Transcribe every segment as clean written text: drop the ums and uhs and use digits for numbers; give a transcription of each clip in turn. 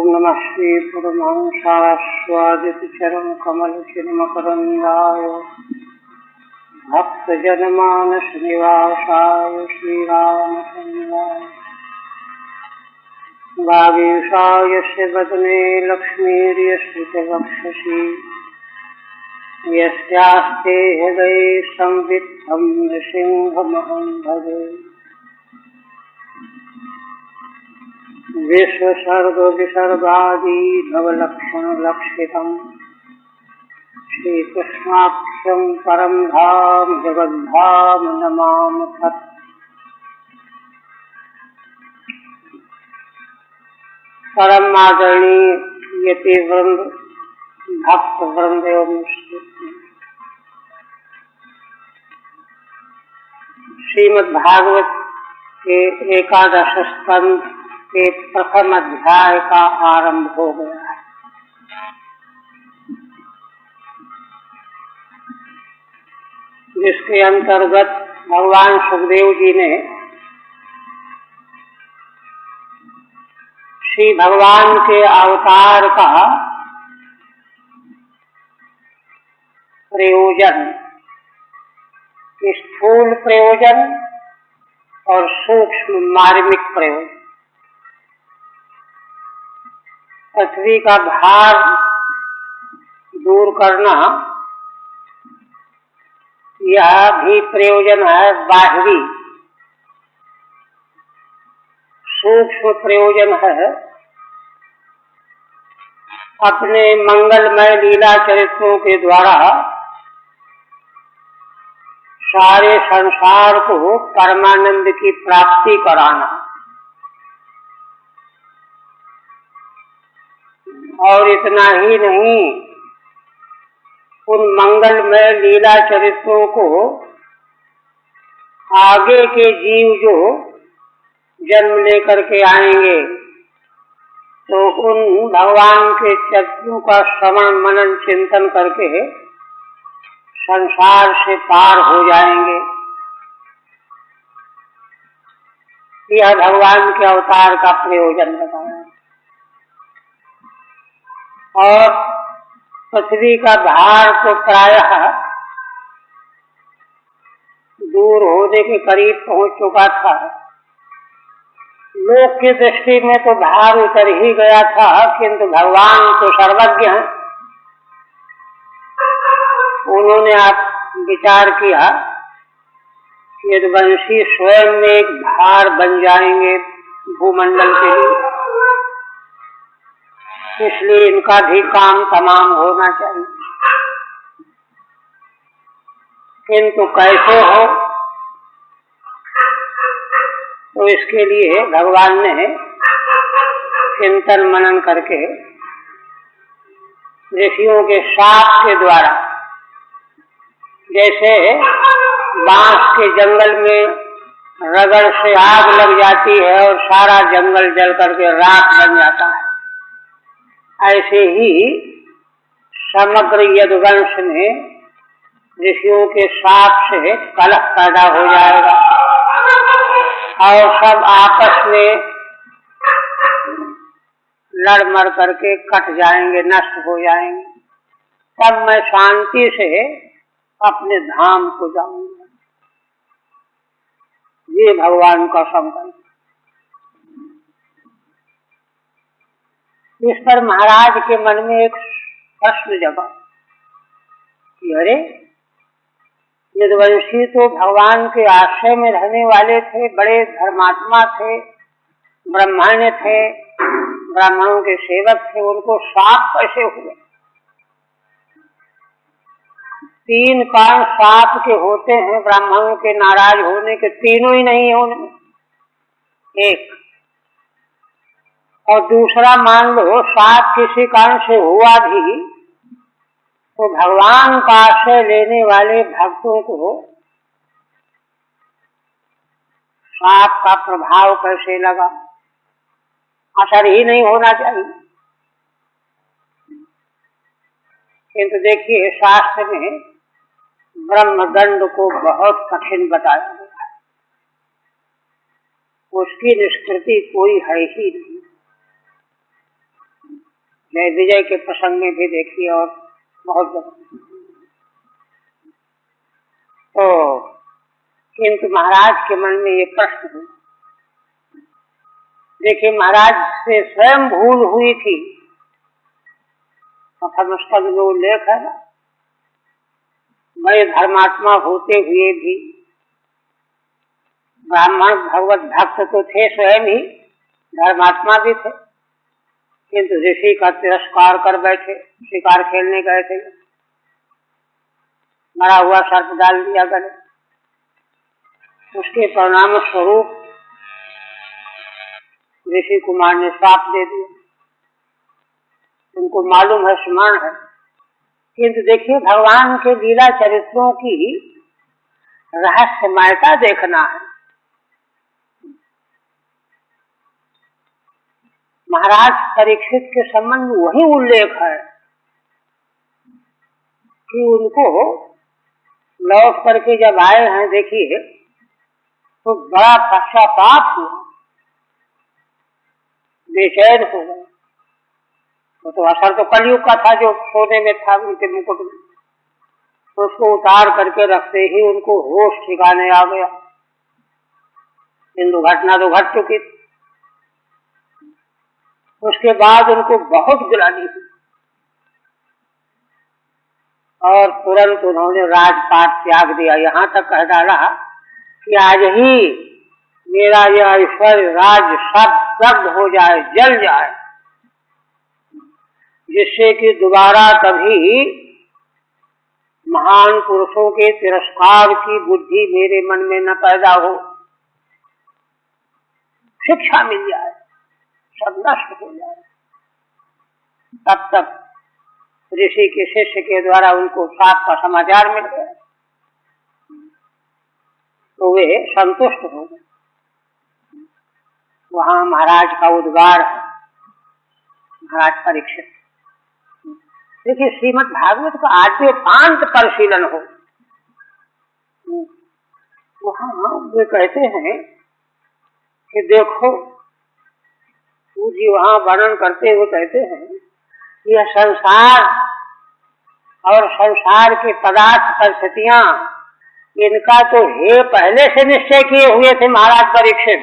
ओम नमः श्री परमहंसास्वादितचरण कमलचिन्मकरन्दाय भक्तजनमानस निवासाय श्रीरामचन्द्राय वागीशाय यस्य वदने लक्ष्मीर्यस्य च वक्षसि यस्यास्ते हृदये संवित्तं नृसिंहमहं भजे। विश्वसर्ग विसर्गादि नवलक्षण लक्षितम् श्रीकृष्णाख्यं परं धाम जगद्धाम नमामि तत्। परम आदरणीय यति वृंद, भक्त वृंद एवं श्रीमद् भागवत के एकादश स्कंध के प्रथम अध्याय का आरंभ हो गया है। जिसके अंतर्गत भगवान सुखदेव जी ने श्री भगवान के अवतार का प्रयोजन, स्थूल प्रयोजन और सूक्ष्म मार्मिक प्रयोजन, पृथ्वी का भार दूर करना, यह भी प्रयोजन है बाहरी। सूक्ष्म प्रयोजन है अपने मंगलमय लीला चरित्रों के द्वारा सारे संसार को परमानंद की प्राप्ति कराना। और इतना ही नहीं, उन मंगलमय लीला चरित्रों को आगे के जीव जो जन्म लेकर के आएंगे तो उन भगवान के चरित्रों का श्रवण मनन चिंतन करके संसार से पार हो जाएंगे। यह भगवान के अवतार का प्रयोजन बताया। और पृथ्वी का भार तो प्रायः दूर होने के करीब पहुंच चुका था। लोक की दृष्टि में तो भार उतर ही गया था, किंतु भगवान तो सर्वज्ञ हैं। उन्होंने आप विचार किया कि यदुवंशी स्वयं में एक भार बन जाएंगे भूमंडल के लिए, इसलिए इनका भी काम तमाम होना चाहिए। किंतु कैसे हो, तो इसके लिए भगवान ने चिंतन मनन करके ऋषियों के शाप के द्वारा, जैसे बांस के जंगल में रगड़ से आग लग जाती है और सारा जंगल जल करके राख बन जाता है, ऐसे ही समग्र यदुवंश में ऋषियों के शाप से कलह पैदा हो जाएगा और सब आपस में लड़ मर करके कट जाएंगे, नष्ट हो जाएंगे। तब मैं शांति से अपने धाम को जाऊंगा। ये भगवान का संकल्प। इस पर महाराज के मन में एक प्रश्न जगा कि अरे, यदुवंशी तो भगवान के आश्रय में रहने वाले थे, बड़े धर्मात्मा थे, ब्राह्मण्य थे, ब्राह्मणों के सेवक थे, उनको शाप कैसे हुए? 3 कारण शाप के होते हैं ब्राह्मणों के नाराज होने के, तीनों ही नहीं होने। एक और दूसरा, मान लो शाप किसी कारण से हुआ भी तो भगवान का आश्रय लेने वाले भक्तों को शाप का प्रभाव कैसे लगा? असर ही नहीं होना चाहिए। किंतु देखिए, शास्त्र में ब्रह्मदंड को बहुत कठिन बताया गया है। उसकी निष्कृति कोई है ही नहीं। जय विजय के प्रसंग में भी देखिए और बहुत तो किंतु महाराज के मन में ये प्रश्न है। देखिए महाराज से स्वयं भूल हुई थी, उसका जो उल्लेख है ना, बड़े धर्मात्मा होते हुए भी ब्राह्मण भगवत भक्त तो थे, स्वयं ही धर्मात्मा भी थे, किंतु ऋषि का तिरस्कार कर बैठे, शिकार खेलने गए थे, मरा हुआ सर्प डाल दिया गले। उसके परिणाम स्वरूप ऋषि कुमार ने श्राप दे दिया। उनको मालूम है, स्मरण है, किंतु देखिए भगवान के लीला चरित्रों की रहस्यमयता देखना है। महाराज परीक्षित के संबंध में वही उल्लेख है कि उनको लौट करके जब आए हैं, देखिए तो बड़ा पश्चाताप हुआ, बेचैन हो गए। तो असर तो कलयुग का था जो सोने में था उनके मुकुट में, तो उसको उतार करके रखते ही उनको होश ठिकाने आ गया। इन दुर्घटना तो घट चुकी थी। उसके बाद उनको बहुत गिलानी हुई और तुरंत उन्होंने राजपाट त्याग दिया। यहाँ तक कह डाला कि आज ही मेरा यह ऐश्वर्य राज सब दग्ध हो जाए, जल जाए, जिससे कि दोबारा कभी महान पुरुषों के तिरस्कार की बुद्धि मेरे मन में न पैदा हो, शिक्षा मिल जाए, सब नष्ट हो जाए। तब तक ऋषि के शिष्य के द्वारा उनको श्राप का समाचार मिल गया, तो वे संतुष्ट हो गए। वहां महाराज का उद्गार है, महाराज परीक्षित। देखिए श्रीमद् भागवत का आद्योपांत परिशीलन हो, वहां वे कहते हैं कि देखो, जी वहां वर्णन करते हुए कहते हैं कि यह संसार और संसार के पदार्थ परिस्थितियां, इनका तो हे पहले से निश्चय किए हुए थे महाराज परीक्षित।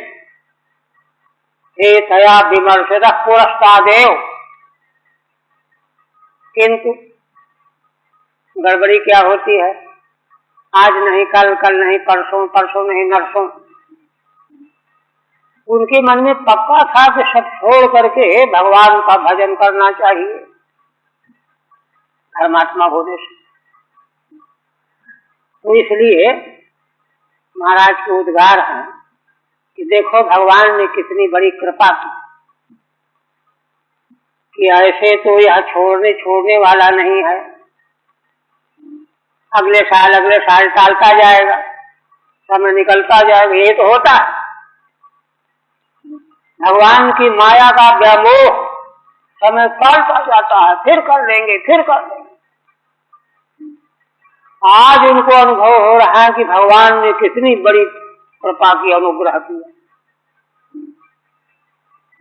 हे तया विमर्शित पुरस्तादेव, किंतु गड़बड़ी क्या होती है, आज नहीं कल, कल नहीं परसों, परसों नहीं नरसों। उनके मन में पक्का था कि सब छोड़ करके भगवान का भजन करना चाहिए धर्मात्मा होने से। तो इसलिए महाराज के उद्गार हैं कि देखो भगवान ने कितनी बड़ी कृपा की कि ऐसे तो यह छोड़ने वाला नहीं है, अगले साल टालता जाएगा, समय निकलता जाएगा। ये तो होता है भगवान की माया का व्यामोह, समय टालता जाता है, फिर कर लेंगे, फिर कर लेंगे। आज उनको अनुभव हो रहा है कि भगवान ने कितनी बड़ी कृपा की, अनुग्रह किया।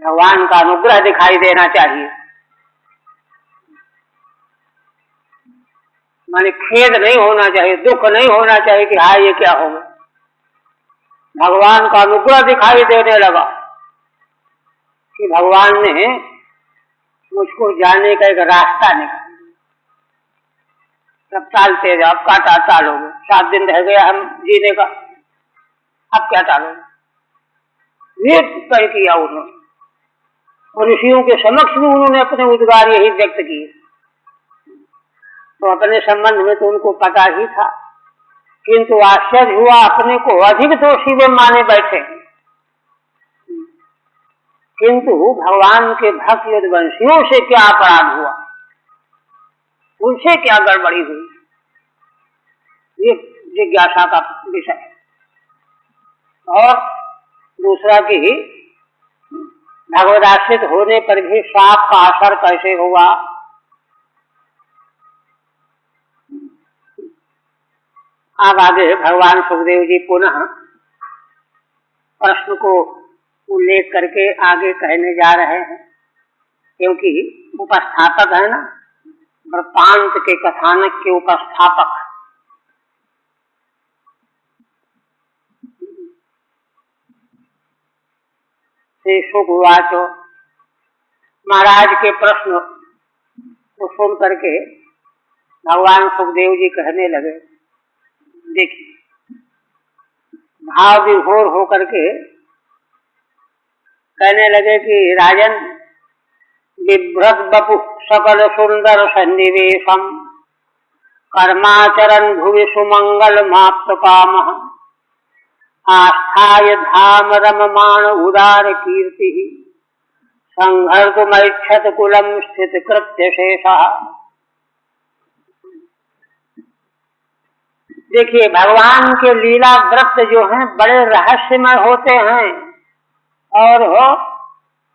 भगवान का अनुग्रह दिखाई देना चाहिए, माने खेद नहीं होना चाहिए, दुख नहीं होना चाहिए कि हाँ ये क्या होगा। भगवान का अनुग्रह दिखाई देने लगा कि भगवान ने मुझको जाने का एक रास्ता निकाला। सब टालते जाओ, काटा टालोगे, 7 दिन रह गया हम जीने का, अब क्या टालोगे। ये तय किया उन्होंने, और ऋषियों के समक्ष भी उन्होंने अपने उद्गार यही व्यक्त किए। तो अपने संबंध में तो उनको पता ही था, किंतु आश्चर्य हुआ, अपने को अधिक दोषी वे माने बैठे। किंतु भगवान के भक्त यदुवंशियों से क्या अपराध हुआ, उनसे क्या गड़बड़ी हुई, ये जिज्ञासा का विषय। और दूसरा कि भगवदाश्रित होने पर भी श्राप का असर कैसे हुआ। अब आगे भगवान सुखदेव जी पुनः प्रश्न को उल्लेख करके आगे कहने जा रहे हैं क्योंकि उपस्थापक है ना, वृत्तांत के कथानक के उपस्थापक। श्री सुखवाचो, महाराज के प्रश्न को सुन करके भगवान सुखदेव जी कहने लगे, देखिए भाव विभोर होकर के कहने लगे कि राजन, बिभ्रत बपु सकल सुंदर सन्निवेशम कर्माचरण भुवि सुमंगल माप्त काम आस्थाय धाम रममाण उदार कीर्ति संघर्तुमैच्छत कुलम स्थित कृत्य शेषः। देखिए भगवान के लीला व्रत जो हैं बड़े रहस्यमय होते हैं और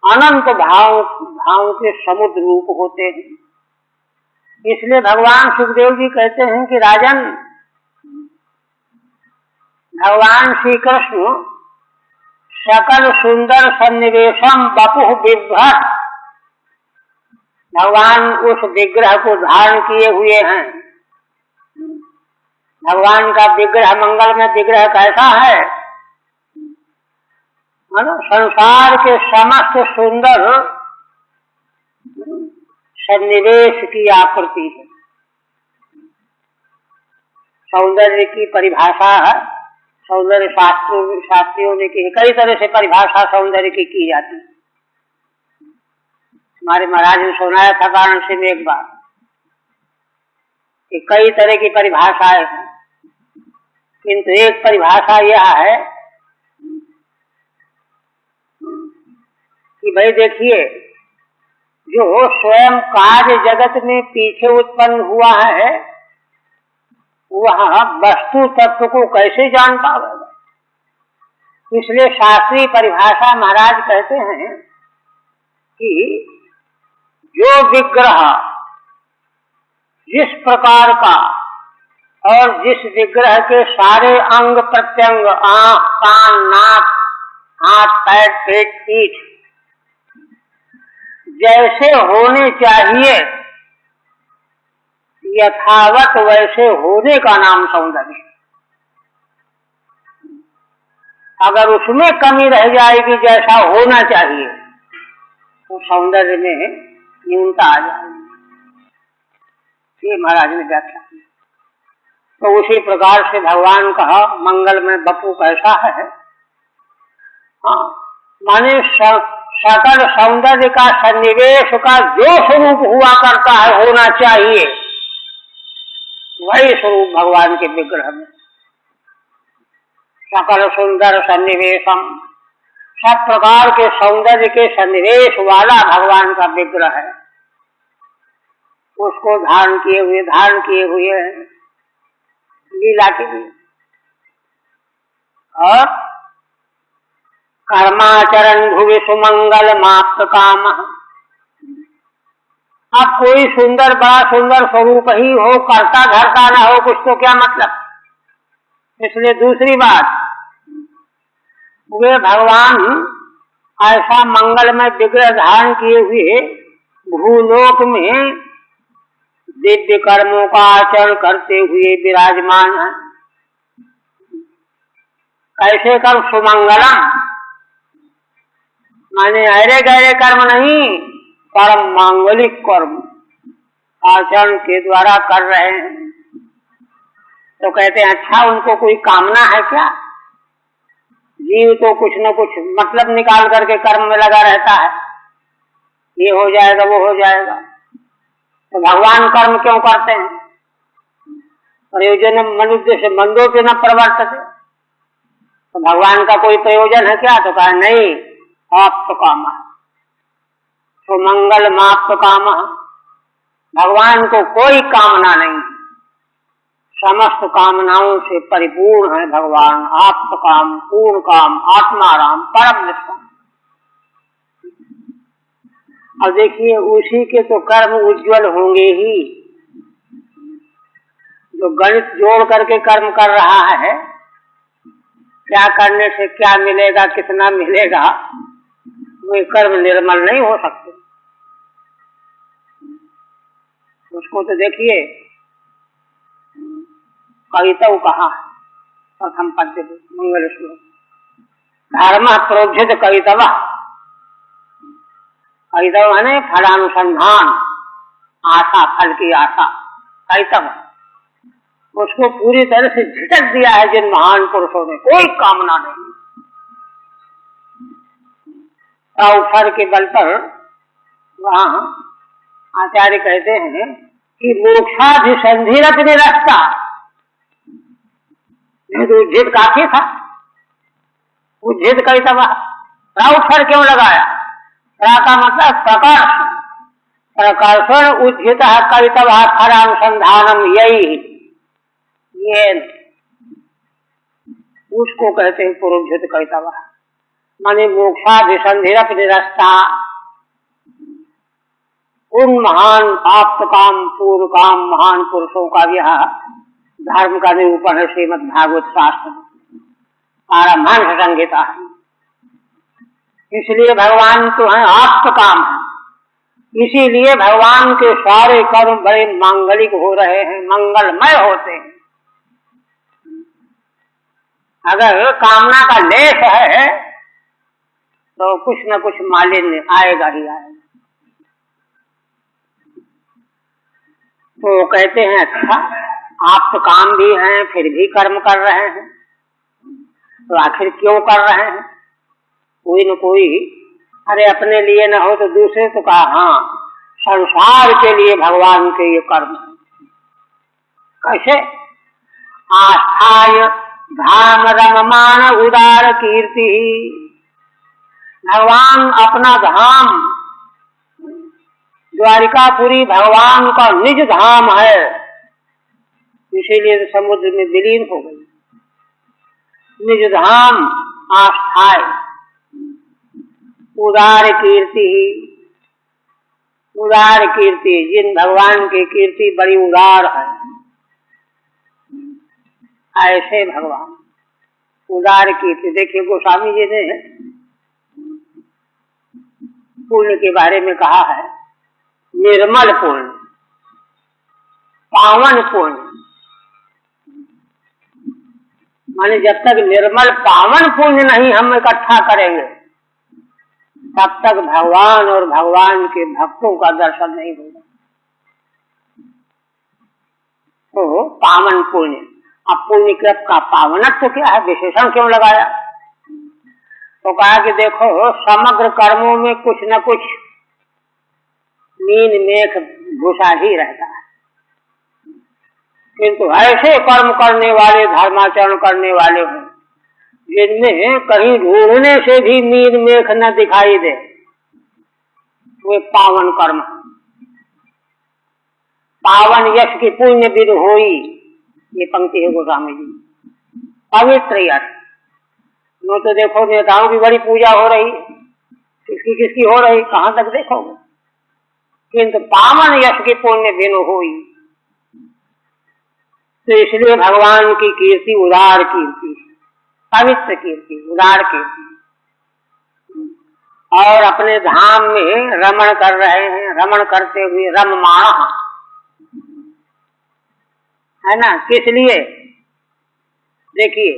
अनंत भाव के समुद्र रूप होते हैं। इसलिए भगवान सुखदेव जी कहते हैं कि राजन, भगवान श्री कृष्ण सकल सुंदर सन्निवेशम बपुः बिभ्रत, भगवान उस विग्रह को धारण किए हुए हैं। भगवान का विग्रह, मंगल में विग्रह कैसा है? संसार के समस्त सुंदर सन्निवेश की आकृति है। सौंदर्य की परिभाषा सौंदर्य शास्त्रियों ने की, कई तरह से परिभाषा सौंदर्य की जाती है। हमारे महाराज ने सुनाया था वाराणसी में एक बार कि कई तरह की परिभाषाएं हैं, किंतु एक परिभाषा यह है कि भाई देखिए, जो स्वयं कार्य जगत में पीछे उत्पन्न हुआ है वह वस्तु तत्व को कैसे जान पाएगा? इसलिए शास्त्रीय परिभाषा महाराज कहते हैं कि जो विग्रह जिस प्रकार का और जिस विग्रह के सारे अंग प्रत्यंग, आंख, कान, नाक, हाथ, पैर, पेट, पीठ जैसे होने चाहिए यथावत वैसे होने का नाम सौंदर्य। अगर उसमें कमी रह जाएगी जैसा होना चाहिए तो सौंदर्य में न्यूनता आ जाएगी। ये महाराज ने व्याख्या की। तो उसी प्रकार से भगवान का मंगल में बपू कैसा है? हाँ, माने सकल सौंदर्य का सन्निवेश का जो स्वरूप हुआ करता है, होना चाहिए, वही स्वरूप भगवान के विग्रह में। सकल सुंदर सन्निवेशम, सब प्रकार के सौंदर्य के सन्निवेश वाला भगवान का विग्रह है। उसको धारण किए हुए हैं लीला के लिए। और कर्माचरण भुवि सुमंगल माप्त काम। अब कोई सुंदर, बड़ा सुंदर स्वरूप ही हो, करता धरता ना हो कुछ, तो क्या मतलब? इसलिए दूसरी बात, वे भगवान ऐसा मंगल में विग्रह धारण किए हुए भूलोक में दिव्य कर्मों का आचरण करते हुए विराजमान है। कैसे कर्म? सुमंगलम, माने अरे गहरे कर्म नहीं, परम मांगलिक कर्म आचरण के द्वारा कर रहे हैं। तो कहते हैं अच्छा, उनको कोई कामना है क्या? जीव तो कुछ न कुछ मतलब निकाल करके कर्म में लगा रहता है, ये हो जाएगा वो हो जाएगा। तो भगवान कर्म क्यों करते हैं? प्रयोजन मनुष्य से मंदो पे न प्रवर्तते। तो भगवान का कोई प्रयोजन है क्या? तो कहा नहीं, आप्त काम, तो मंगल माप्त काम। भगवान को कोई कामना नहीं, समस्त कामनाओं से परिपूर्ण है भगवान। आप्त काम, पूर्ण काम, आत्माराम, परम निष्काम। और देखिए उसी के तो कर्म उज्ज्वल होंगे ही। जो गणित जोड़ करके कर्म कर रहा है, क्या करने से क्या मिलेगा, कितना मिलेगा, वे कर्म निर्मल नहीं हो सकते। उसको तो देखिए कवितव कहा प्रथम पद्य मंगल श्लोक, धर्म प्रोज्झित कवितव। कवितव माने फलानुसंधान, आशा, फल की आशा, कवितव। उसको पूरी तरह से झिटक दिया है जिन महान पुरुषों ने, कोई कामना नहीं। अवसर के बल पर वहाँ आचार्य कहते हैं कि मोक्षाभिसंधिरत निरस्ता, उज्जित काफी था, उज्जित कवितव। अवसर क्यों लगाया? का मतलब प्रकर्ष, प्रकर्षण उज्जित कवितव फलानुसंधानम, यही ये उसको कहते हैं पुरोज्झित कवितव। माने मोक्षाभिसंधिरत निरस्ता, उन महान आप्त काम पूर्व काम महान पुरुषों का यह धर्म का निरूपण है। श्रीमद् भागवत शास्त्र पारमहंस संहिता है। इसलिए भगवान तो है आप्त काम है, इसीलिए भगवान के सारे कर्म बड़े मांगलिक हो रहे हैं, मंगलमय होते हैं। अगर कामना का लेश है तो कुछ न कुछ मालिन्य आएगा ही आएगा। तो कहते हैं अच्छा आप तो काम भी हैं फिर भी कर्म कर रहे हैं, तो आखिर क्यों कर रहे हैं? कोई न कोई, अरे अपने लिए न हो तो दूसरे तो कहा, हाँ संसार के लिए भगवान के ये कर्म। कैसे? आस्थाय धाम रममान उदार कीर्ति, भगवान अपना धाम द्वारिकापुरी भगवान का निज धाम है, इसीलिए तो समुद्र में विलीन हो गई। निज धाम आस्थाय उदार कीर्ति, उदार कीर्ति, जिन भगवान की कीर्ति बड़ी उदार है, ऐसे भगवान उदार कीर्ति। देखिए गोस्वामी जी ने पुण्य के बारे में कहा है, निर्मल पुण्य, पावन पुण्य। माने जब तक निर्मल पावन पुण्य नहीं हम इकट्ठा करेंगे तब तक भगवान और भगवान के भक्तों का दर्शन नहीं होगा। तो पावन पुण्य, अब पुण्य का पावनत्व क्या है, विशेषण क्यों लगाया? तो कहा कि देखो समग्र कर्मों में कुछ न कुछ मीन मेख घुसा ही रहता है, किंतु ऐसे कर्म करने वाले, धर्माचरण करने वाले हों जिनमें कहीं ढूंढने से भी मीन मेख न दिखाई दे, वे पावन कर्म। पावन यश की पुण्य विद होई, ये पंक्ति है गोस्वामी जी। पवित्र यश, नो तो देखो नेताओं की बड़ी पूजा हो रही, किसकी किसकी हो रही, कहाँ तक देखोगे, किंतु पावन यश की पुण्य विद होई। तो इसलिए भगवान की कीर्ति उदार कीर्ति, पवित्र कीर्ति, उदार कीर्ति। और अपने धाम में रमण कर रहे हैं, रमण करते हुए रममाण है ना। किस लिए? देखिए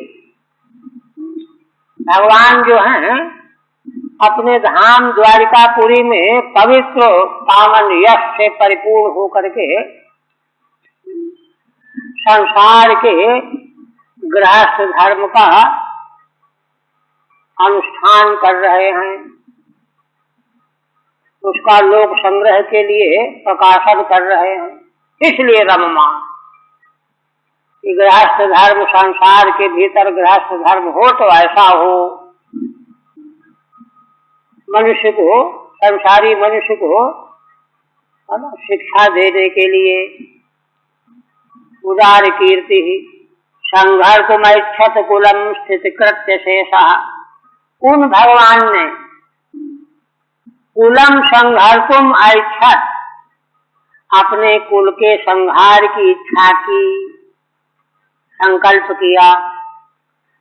भगवान जो हैं अपने धाम द्वारिकापुरी में पवित्र पावन यश से परिपूर्ण होकर के संसार के गृहस्थ धर्म का अनुष्ठान कर रहे हैं, उसका लोक संग्रह के लिए प्रकाशन कर रहे हैं। इसलिए रममान, गृहस्थ धर्म संसार के भीतर गृहस्थ धर्म हो तो ऐसा हो, मनुष्य को, संसारी मनुष्य को शिक्षा देने के लिए उदार कीर्ति। संघर्षमैच्छत कुलम स्थित कृत्य शेषा, उन भगवान ने कुलम संघर्षुम ऐच्छत, अपने कुल के संहार की इच्छा की, संकल्प किया।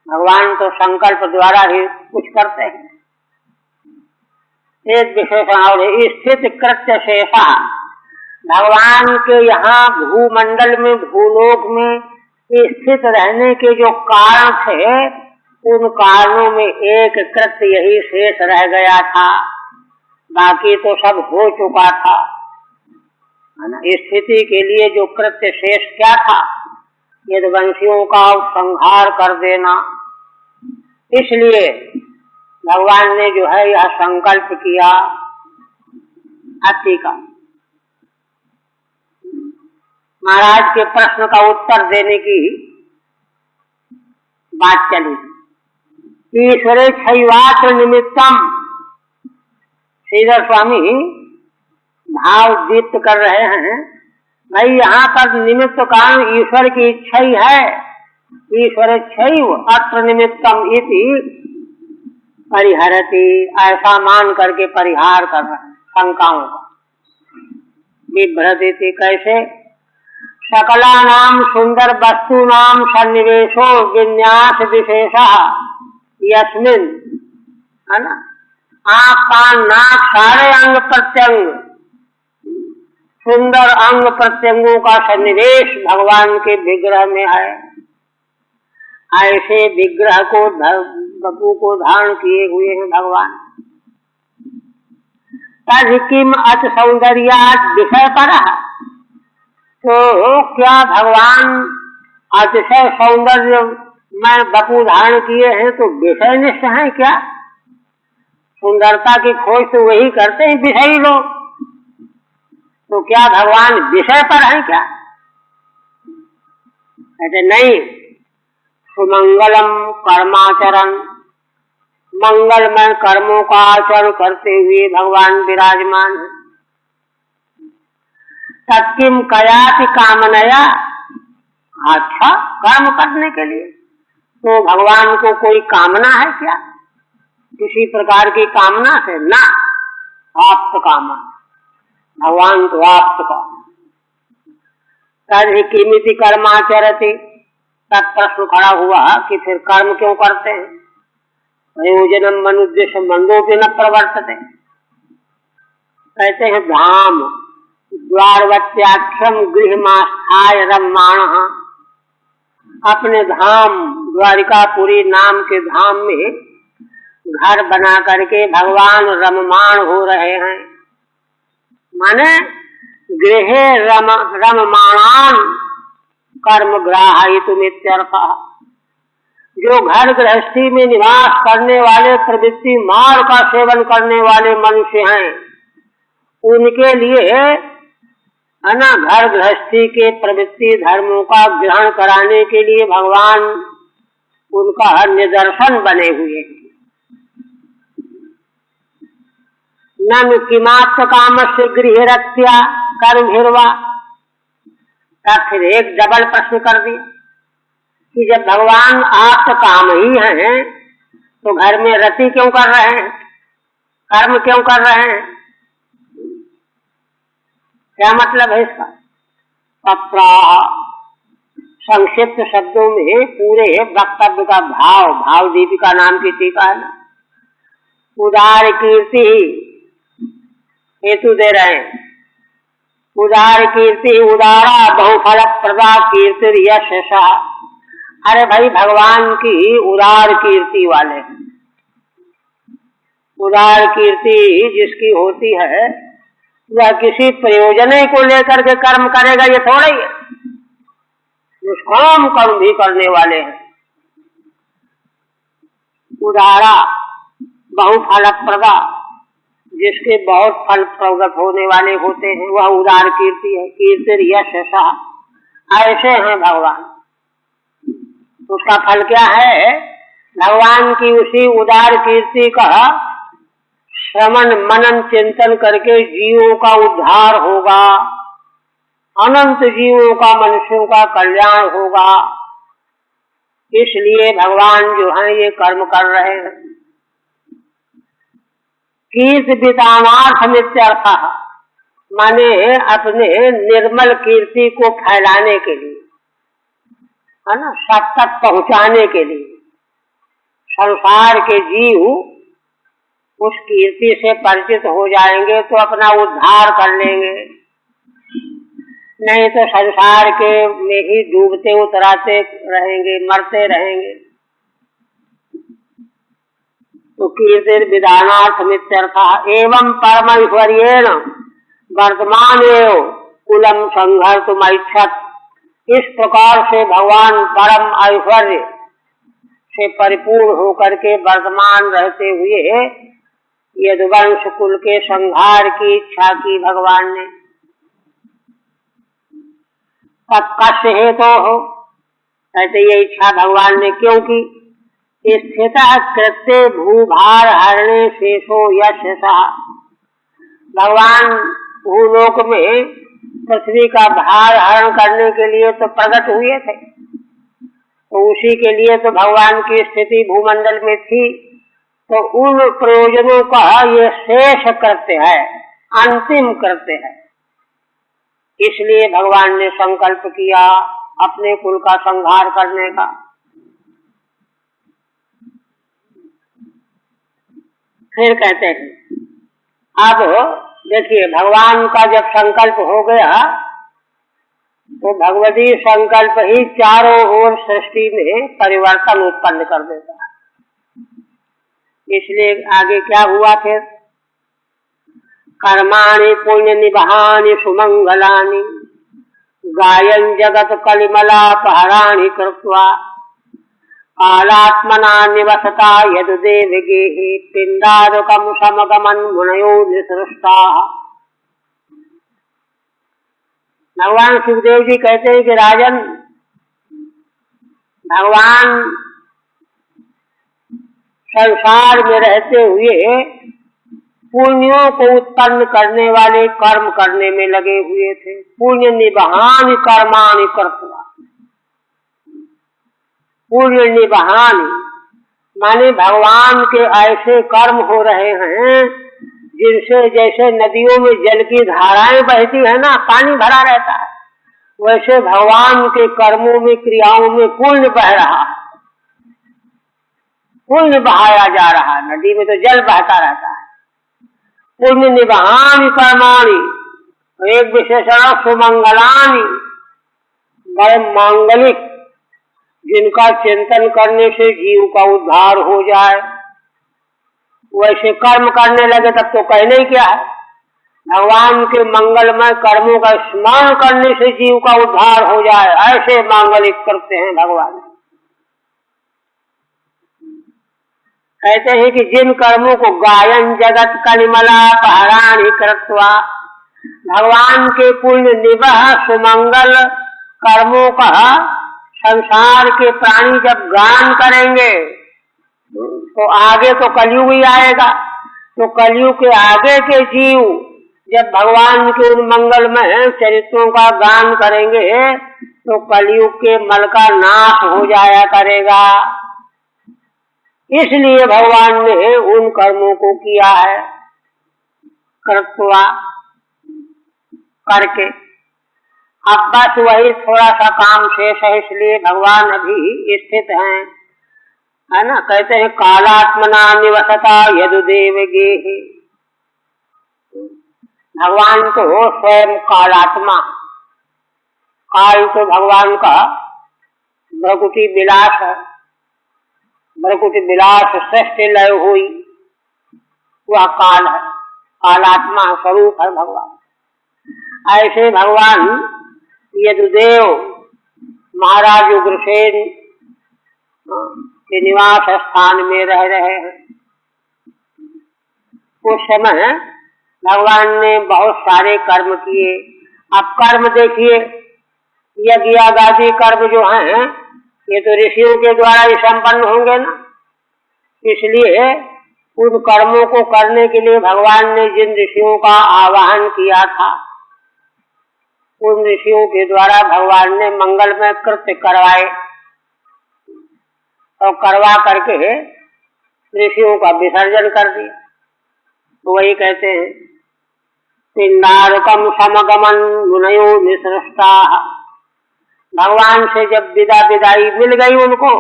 भगवान तो संकल्प द्वारा ही कुछ करते हैं। एक विशेषण और स्थित कृत्य शेषा, भगवान के यहाँ भूमंडल में, भूलोक में स्थित रहने के जो कारण थे, उन कारणों में एक कृत्य यही शेष रह गया था, बाकी तो सब हो चुका था, है ना। स्थिति के लिए जो कृत्य शेष क्या था? यदुवंशियों का संहार कर देना। इसलिए भगवान ने जो है यह संकल्प किया अति का। महाराज के प्रश्न का उत्तर देने की बात चली। ईश्वरे क्षयवात्र निमित्तम, श्रीधर स्वामी भाव दीप्त कर रहे हैं। भाई यहाँ पर निमित्त कारण ईश्वर की इच्छा ही है। ईश्वर क्षयव अत्र निमित्तम इति परिहरति, ऐसा मान करके परिहार कर रहे हैं शंकाओं का। बिभ्रति कैसे? सकलानाम सुंदर वस्तूनाम सन्निवेशो विन्यास विशेषः यस्मिन, है ना, आँख कान नाक सारे अंग प्रत्यंग, सुंदर अंग प्रत्यंगों का सन्निवेश भगवान के विग्रह में है। ऐसे विग्रह को बपू को धारण किए हुए हैं भगवान। तद किम अत सौंदर्यात् विषय पर, तो क्या भगवान अतिशय सौंदर्य में बपू धारण किए हैं तो विषय निष्ठ है क्या? सुंदरता की खोज तो वही करते हैं विषयी लोग, तो क्या भगवान विषय पर है क्या? कहते नहीं। सुमंगलम कर्माचरण, मंगलमय कर्मों का आचरण करते हुए भगवान विराजमान है। तत्किम कयाति कामनया, अच्छा कर्म करने के लिए तो भगवान को कोई कामना है क्या? किसी प्रकार की कामना से ना, आप्त कामना, भगवान तो आप्त का। तद किमिति कर्माचरति, तब प्रश्न खड़ा हुआ कि फिर कर्म क्यों करते हैं? प्रयोजनम मनुद्देश्य मंदोपि न प्रवर्तते। कहते हैं धाम द्वारवत्याख्यम गृहमास्थाय रम्माणः, अपने धाम द्वारिकापुरी नाम के धाम में घर बना करके भगवान रममाण हो रहे हैं। माने गृहे रममाणान कर्म ग्राहयितुम इत्यर्थः, जो घर गृहस्थी में निवास करने वाले प्रवृत्ति मार्ग का सेवन करने वाले मनुष्य हैं, उनके लिए, है ना, घर गृहस्थी के प्रवृत्ति धर्मों का ग्रहण कराने के लिए भगवान उनका निदर्शन बने हुए हैं। ननु किमात्र कामस्य गृहरत्या कर्मभिर्वा, तब फिर एक डबल प्रश्न कर दिया कि जब भगवान आप काम ही हैं तो घर में रति क्यों कर रहे हैं, कर्म क्यों कर रहे हैं? क्या मतलब है इसका? तत्राह, संक्षिप्त शब्दों में पूरे वक्तव्य का भाव दीपिका नाम की टीका है ना, उदार कीर्ति हेतु दे रहे हैं। उदार कीर्ति उदारा बहुफल प्रदा कीर्ति यश। अरे भाई भगवान की उदार कीर्ति वाले हैं। उदार कीर्ति जिसकी होती है वह किसी प्रयोजन को लेकर के कर्म करेगा, ये थोड़ा ही है। निष्काम कर्म भी करने वाले हैं। उदारा बहुफल प्रदा, जिसके बहुत फल प्रगट होने वाले होते हैं, वह उदार कीर्ति है। कीर्ति यश, ऐसे हैं भगवान। उसका फल क्या है? भगवान की उसी उदार कीर्ति का श्रवण मनन चिंतन करके जीवों का उद्धार होगा, अनंत जीवों का, मनुष्यों का कल्याण होगा। इसलिए भगवान जो है ये कर्म कर रहे हैं। कीर्ति वितानार्थमित्यर्थ, माने अपने निर्मल कीर्ति को फैलाने के लिए, है ना, सब तक पहुंचाने के लिए। संसार के जीव उस कीर्ति से परिचित हो जाएंगे तो अपना उद्धार कर लेंगे। नहीं तो संसार के में ही डूबते उतराते रहेंगे, मरते रहेंगे। तो कीर्तिर विधानार्थमित्यर्थः एवं परमैश्वर्येण वर्तमानेव कुलम संघर्तुमैच्छत्। इस प्रकार से भगवान परम ऐश्वर्य से परिपूर्ण होकर के वर्तमान रहते हुए यदुवंश कुल के संहार की इच्छा की भगवान ने। तत्कस्य हेतु हो, कहते ये इच्छा भगवान ने क्यों की? स्थितः कृत्य भूभार हरणे शेषो यशसा। भगवान भूलोक में पृथ्वी का भार हरण करने के लिए तो प्रकट हुए थे, तो उसी के लिए तो भगवान की स्थिति भूमंडल में थी। तो उन प्रयोजनों का ये शेष कृत्य है, अंतिम कृत्य है। इसलिए भगवान ने संकल्प किया अपने कुल का संहार करने का। फिर कहते हैं, अब देखिए भगवान का जब संकल्प हो गया तो भगवती संकल्प ही चारों ओर सृष्टि में परिवर्तन उत्पन्न कर देता है। इसलिए आगे क्या हुआ फिर? कर्माणि पुण्य निबहानि सुमंगलानि गायन जगत कलिमलापहराणि कृत्वा कालात्मना निवसता यदुदेवगेहि पिंडादकं समगमन् मुनयो निसृष्टाः। भगवान सुखदेव जी कहते हैं कि राजन, भगवान संसार में रहते हुए पुण्यों को उत्पन्न करने वाले कर्म करने में लगे हुए थे। पुण्य निबहानि कर्माणि कृत्वा, पुण्य निबहानि माने भगवान के ऐसे कर्म हो रहे हैं जिनसे जैसे नदियों में जल की धाराएं बहती है ना, पानी भरा रहता है, वैसे भगवान के कर्मों में क्रियाओं में पुण्य बह रहा है, पुण्य बहाया जा रहा है। नदी में तो जल बहता रहता है। पुण्य निबहानि कर्माणि, एक विशेषण सुमंगलानि, बड़े मांगलिक, जिनका चिंतन करने से जीव का उद्धार हो जाए, वैसे कर्म करने लगे तब तो कहने ही क्या है। भगवान के मंगलमय कर्मों का स्मरण करने से जीव का उद्धार हो जाए, ऐसे मांगलिक करते हैं भगवान। कहते हैं कि जिन कर्मों को गायन जगत कलिमलापहराणि कृत्वा, भगवान के पुण्य निबह सुमंगल कर्मों का संसार के प्राणी जब गान करेंगे तो आगे तो कलयुग ही आएगा। तो कलयुग के आगे के जीव जब भगवान के उन मंगलमय चरित्रों का गान करेंगे तो कलयुग के मल का नाश हो जाया करेगा। इसलिए भगवान ने उन कर्मों को किया है, कृत्वा, करके। अब बस वही थोड़ा सा काम शेष है, इसलिए भगवान अभी स्थित हैं, है ना। कहते हैं कालात्मना निवसता यदुदेवगेहि। भगवान तो स्वयं कालात्मा, काल तो भगवान का भ्रकुटी विलास है, भ्रकुटी विलास सृष्टि लय हुई, वह काल है, कालात्मा स्वरूप है भगवान। ऐसे भगवान यदुदेव महाराज उग्रसेन के निवास स्थान में रह रहे हैं। उस समय भगवान ने बहुत सारे कर्म किए। अब कर्म देखिए, यज्ञ आदि कर्म जो हैं ये तो ऋषियों के द्वारा ही संपन्न होंगे ना। इसलिए उन कर्मों को करने के लिए भगवान ने जिन ऋषियों का आवाहन किया था, उन ऋषियों के द्वारा भगवान ने मंगलमय कृत्य करवाए और करवा करके ऋषियों का विसर्जन कर दिया। तो वही कहते हैं पिंडारुकम समगमन मुनयो निसृष्टाः। भगवान से जब विदाई मिल गई उनको,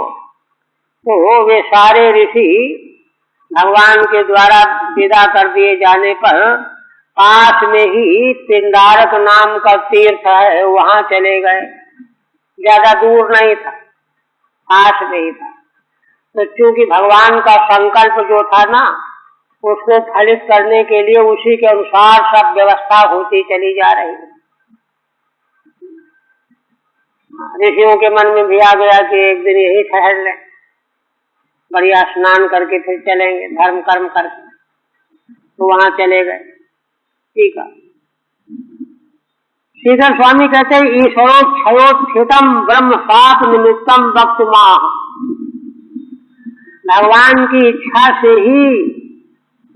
तो वे सारे ऋषि भगवान के द्वारा विदा कर दिए जाने पर पास में ही पिंडारक नाम का तीर्थ है, वहां चले गए। ज्यादा दूर नहीं था, पास में ही था। तो चूंकि भगवान का संकल्प जो था ना, उसको फलित करने के लिए उसी के अनुसार सब व्यवस्था होती चली जा रही है। ऋषियों के मन में भी आ गया कि एक दिन यही ठहर ले, बढ़िया स्नान करके फिर चलेंगे धर्म कर्म करके। तो वहां चले गए। ठीक है। श्रीधर स्वामी कहते हैं ईश्वरोक्षयोत्थितम ब्रह्म साप निमित्तम वक्तुमाह। भगवान की इच्छा से ही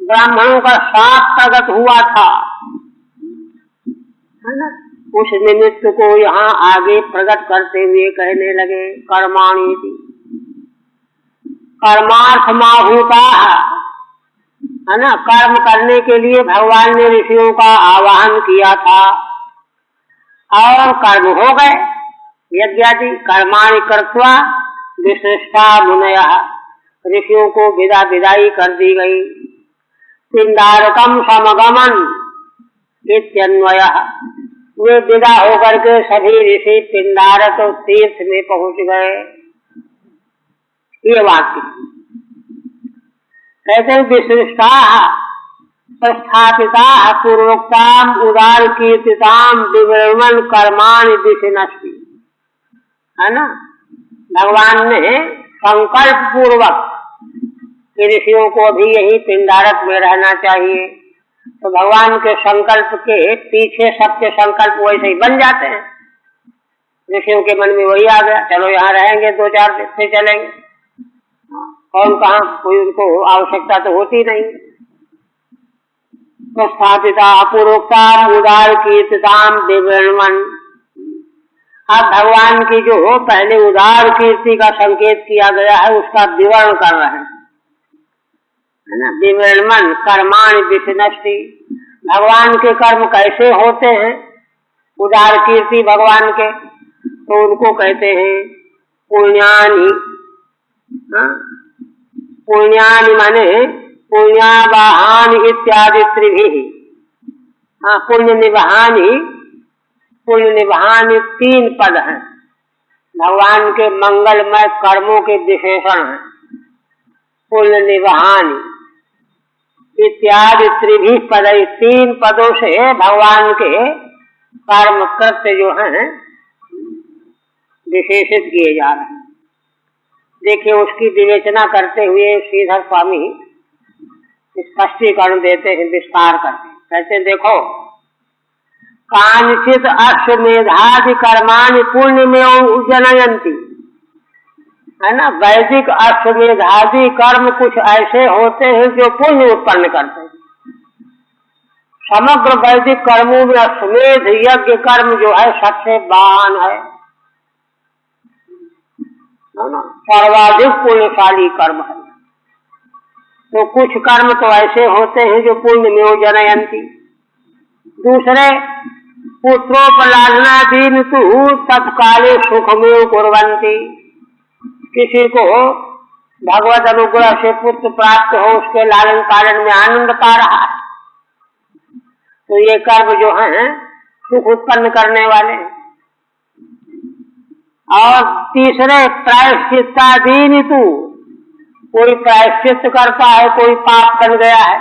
ब्राह्मणों का साप प्रकट हुआ था, है ना। उस निमित्त को यहाँ आगे प्रकट करते हुए कहने लगे कर्माणि कर्मार्थ माहूता, है ना। कर्म करने के लिए भगवान ने ऋषियों का आवाहन किया था और कर्म हो गए। यज्ञादि कर्माणि कृत्वा विशिष्टा मुनयः, ऋषियों को विदाई कर दी गई। पिंडारकम समगमन इत्यन्वयः, वे विदा होकर के सभी ऋषि पिंडारक तीर्थ में पहुंच गए। ये वाक्य कहते हैं विशिष्टा प्रस्थापिता पूर्वोक्ताम उदार कीर्तिताम विवरण कर्माणि दिशनस्ति, है ना। भगवान ने संकल्प पूर्वक ऋषियों को भी यही पिंडारक में रहना चाहिए। तो भगवान के संकल्प के पीछे सबके संकल्प वैसे ही बन जाते हैं। ऋषियों के मन में वही आ गया, चलो यहाँ रहेंगे 2-4 दिन से चलेंगे। कौन कहाँ, कोई उनको आवश्यकता तो होती नहीं। तो स्थापिता अपूर्वता उदार कीर्तिताम विवरण, अब भगवान की जो पहले उदार कीर्ति का संकेत किया गया है उसका विवरण कर रहे हैं, है ना। विवरण कर्माणि विशिनष्टि, भगवान के कर्म कैसे होते हैं, उदार कीर्ति भगवान के, तो उनको कहते हैं पुण्यानि। पुण्यानि माने पुण्यावाहानि इत्यादि त्रिभिः। पुण्य निवहानि 3 पद हैं। भगवान के मंगलमय कर्मों के विशेषण हैं। पुण्य निवहानि इत्यादि त्रिभिः पद, 3 पदों से भगवान के कर्म कृत्य जो हैं विशेषित किए जा रहे हैं। देखिए उसकी विवेचना करते हुए श्रीधर स्वामी स्पष्टीकरण देते हैं, विस्तार करते हैं। कहते हैं देखो, कांचित अश्वमेधादि कर्माणि पुण्यमेव जनयन्ति, है ना। वैदिक अश्वमेधादि कर्म कुछ ऐसे होते हैं जो पुण्य उत्पन्न करते हैं। समग्र वैदिक कर्मों में अश्वमेध यज्ञ कर्म जो है सबसे महान है ना, सर्वाधिक पुण्यशाली कर्म है। तो कुछ कर्म तो ऐसे होते हैं जो पुण्य में जनयंती। दूसरे पुत्रोपलालनादीन तु तत्काले सुखमेव कुर्वन्ति, किसी को भगवत अनुग्रह से पुत्र प्राप्त हो, उसके लालन पालन में आनंद पा रहा है, तो ये कर्म जो हैं सुख उत्पन्न करने वाले हैं। और तीसरे प्रायश्चित्तादीन तु, कोई प्रायश्चित करता है, कोई पाप बन गया है,